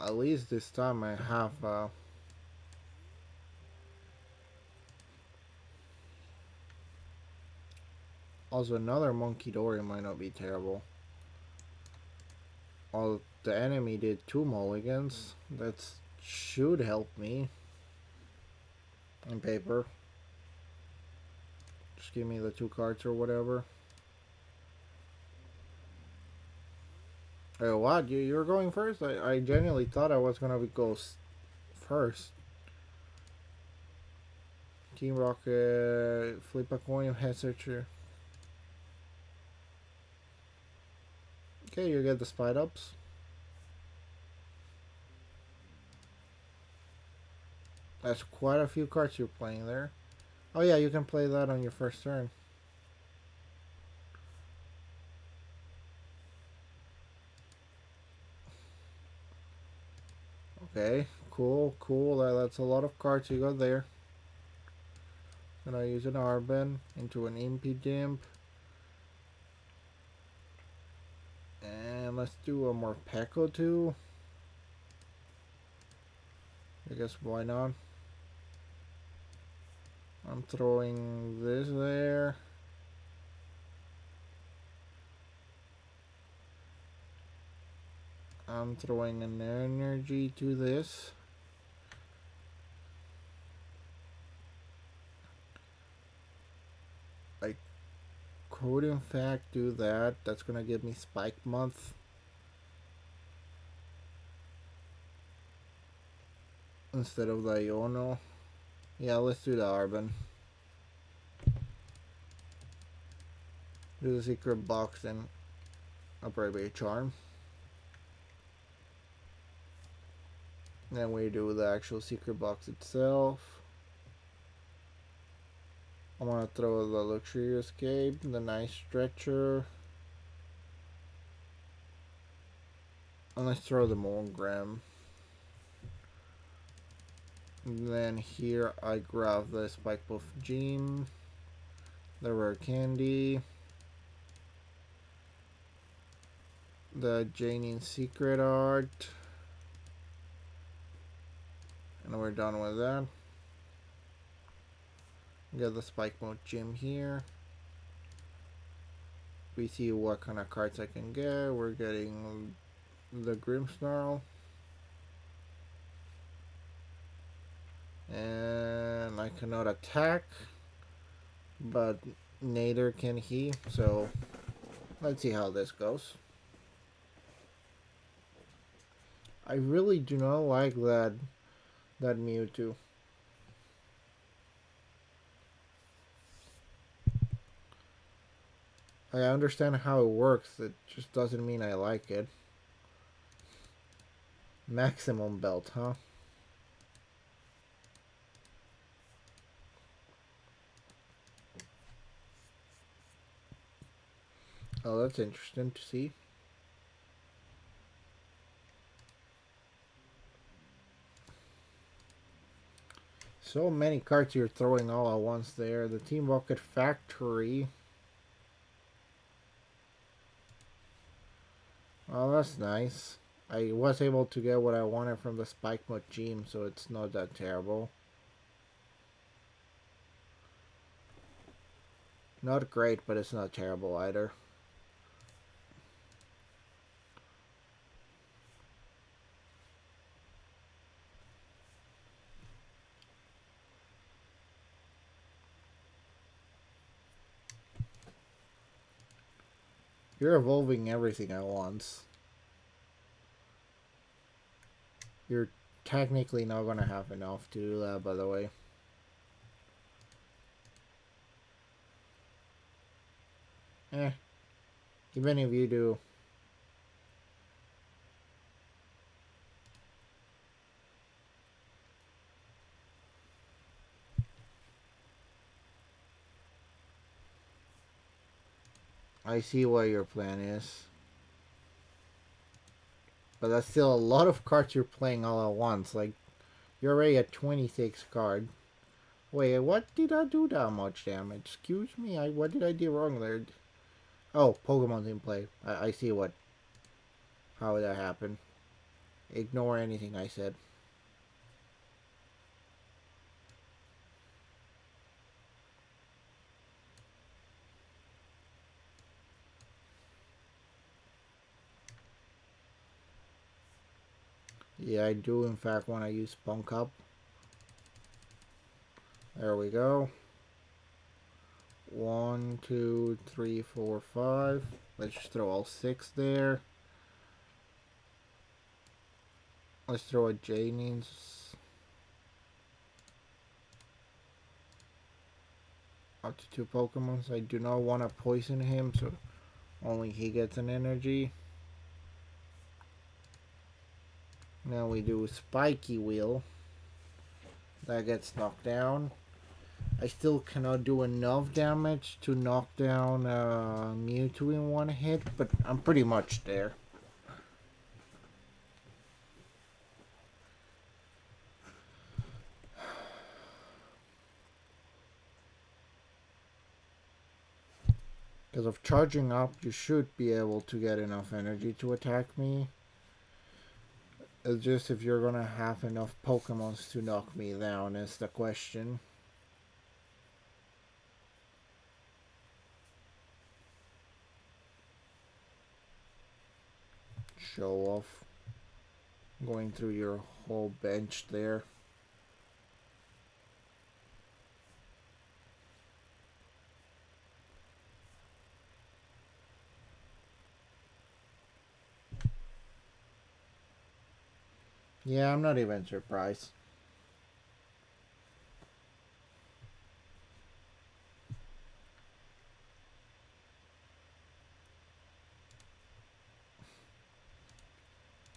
Speaker 1: At least this time I have also another monkey dory might not be terrible. All the enemy did 2 mulligans. That should help me. In paper. Just give me the 2 cards or whatever. Hey, what? You're going first? I genuinely thought I was gonna go first. Team Rocket, flip a coin, head searcher. Okay, you get the spite ups. That's quite a few cards you're playing there. Oh yeah, you can play that on your first turn. Okay, cool. That's a lot of cards you got there. Gonna use an Arbin into an Impidimp. And let's do a more Peko too. I guess why not? I'm throwing this there. I'm throwing an energy to this. I could in fact do that. That's gonna give me Spike Month. Instead of the Iono. Yeah, let's do the Arbin. Do the secret box and a Brave Charm. Then we do the actual secret box itself. I'm gonna throw the Luxury Escape, the Nice Stretcher. And let's throw the Monogram. And then here I grab the Spike Buff Gem, the Rare Candy, the Janine Secret Art, and we're done with that. Get the Spike Mode Gym here. We see what kind of cards I can get. We're getting the Grimmsnarl. And I cannot attack, but neither can he. So let's see how this goes. I really do not like that Mewtwo. I understand how it works, it just doesn't mean I like it. Maximum belt, huh? Oh, that's interesting to see. So many cards you're throwing all at once there. The Team Rocket Factory. Oh, that's nice. I was able to get what I wanted from the Spike Mode Gym, so it's not that terrible. Not great, but it's not terrible either. You're evolving everything at once. You're technically not going to have enough to do that, by the way. Eh. Even if you do. I see what your plan is. But that's still a lot of cards you're playing all at once. Like, you're already at 26 card. Wait, what did I do that much damage? Excuse me, what did I do wrong there? Oh, Pokemon's in play. I see how that happened. Ignore anything I said. Yeah, I do in fact want to use Spunk Up. There we go. 1, 2, 3, 4, 5. Let's just throw all 6 there. Let's throw a Janines. Up to 2 Pokemons. I do not want to poison him, so only he gets an energy. Now we do Spiky Wheel. That gets knocked down. I still cannot do enough damage to knock down Mewtwo in one hit, but I'm pretty much there. Because of charging up, you should be able to get enough energy to attack me. It's just if you're gonna have enough Pokemons to knock me down is the question. Show off. Going through your whole bench there. Yeah, I'm not even surprised.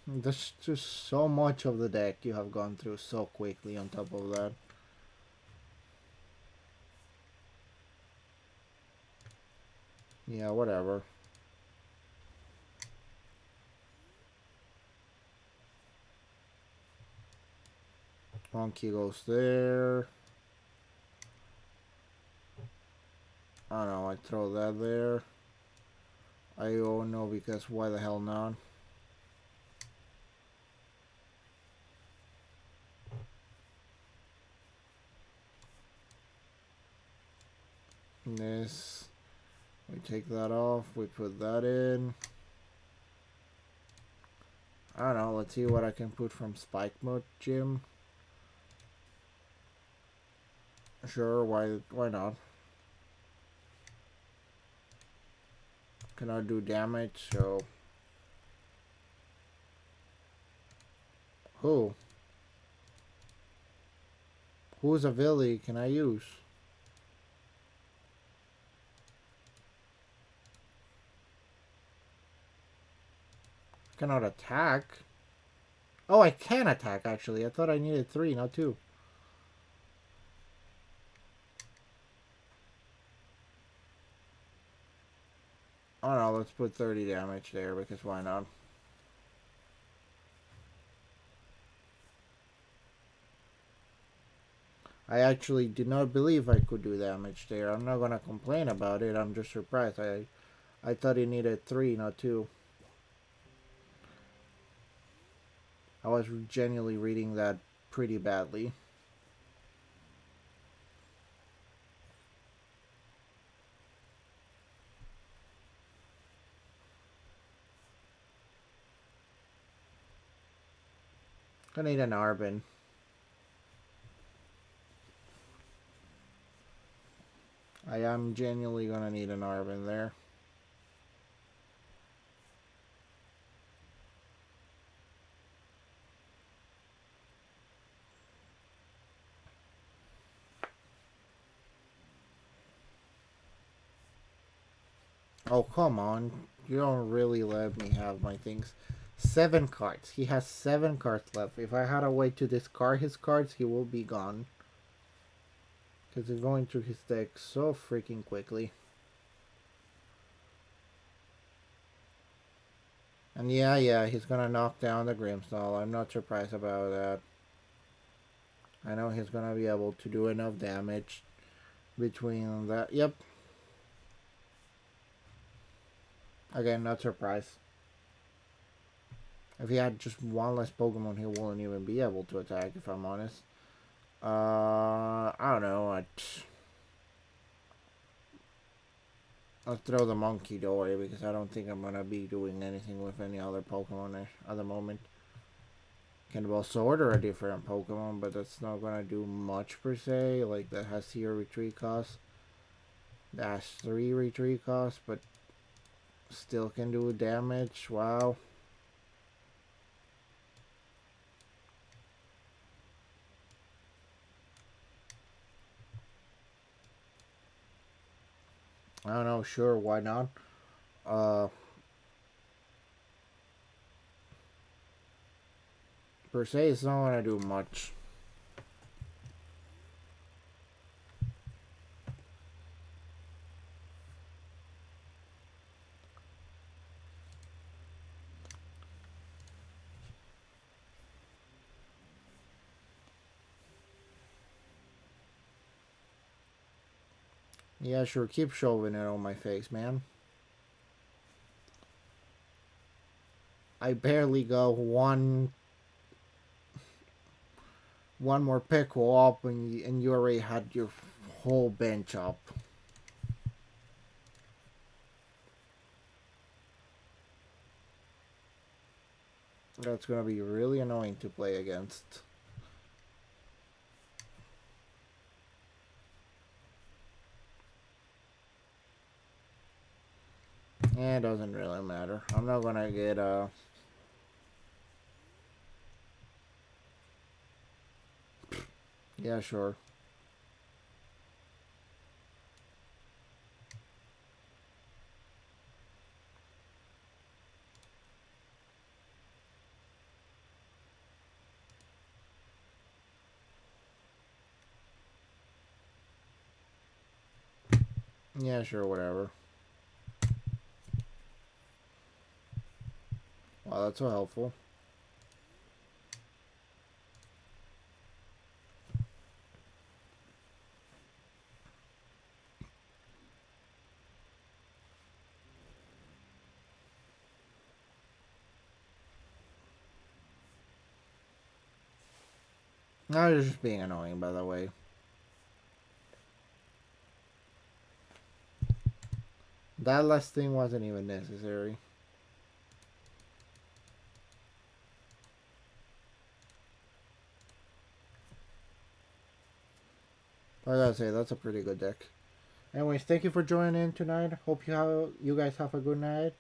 Speaker 1: There's just so much of the deck you have gone through so quickly on top of that. Yeah, whatever. Monkey goes there. I don't know, I throw that there. I don't know because why the hell not? This. We take that off. We put that in. I don't know. Let's see what I can put from Spike Mode Gym. Sure, why not? Cannot do damage, so... Who? Whose ability can I use? Cannot attack. Oh, I can attack, actually. I thought I needed 3, not 2. Oh no, let's put 30 damage there, because why not? I actually did not believe I could do damage there. I'm not gonna complain about it. I'm just surprised. I thought it needed 3, not 2. I was genuinely reading that pretty badly. I need an Arbin. I am genuinely gonna need an Arbin there. Oh, come on. You don't really let me have my things. 7 cards. He has 7 cards left. If I had a way to discard his cards, he will be gone. Because he's going through his deck so freaking quickly. And yeah, he's gonna knock down the Grimstall. I'm not surprised about that. I know he's gonna be able to do enough damage between that. Yep. Again, not surprised. If he had just one less Pokemon, he wouldn't even be able to attack, if I'm honest. I don't know. I'll throw the monkey away because I don't think I'm gonna be doing anything with any other Pokemon at the moment. Can also order a different Pokemon, but that's not gonna do much per se. Like that has 0 retreat cost, dash 3 retreat cost, but still can do damage. Wow. I don't know. Sure, why not? Uh, per se, it's not gonna do much. Yeah, sure. Keep shoving it on my face, man. I barely go one more pickle up, and you already had your whole bench up. That's gonna be really annoying to play against. It doesn't really matter. I'm not gonna get yeah, sure. Yeah, sure, whatever. Wow, that's so helpful. No, you're just being annoying, by the way. That last thing wasn't even necessary. I gotta say, that's a pretty good deck. Anyways, thank you for joining in tonight. Hope you guys have a good night.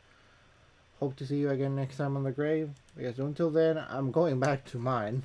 Speaker 1: Hope to see you again next time on the grave. Because until then, I'm going back to mine.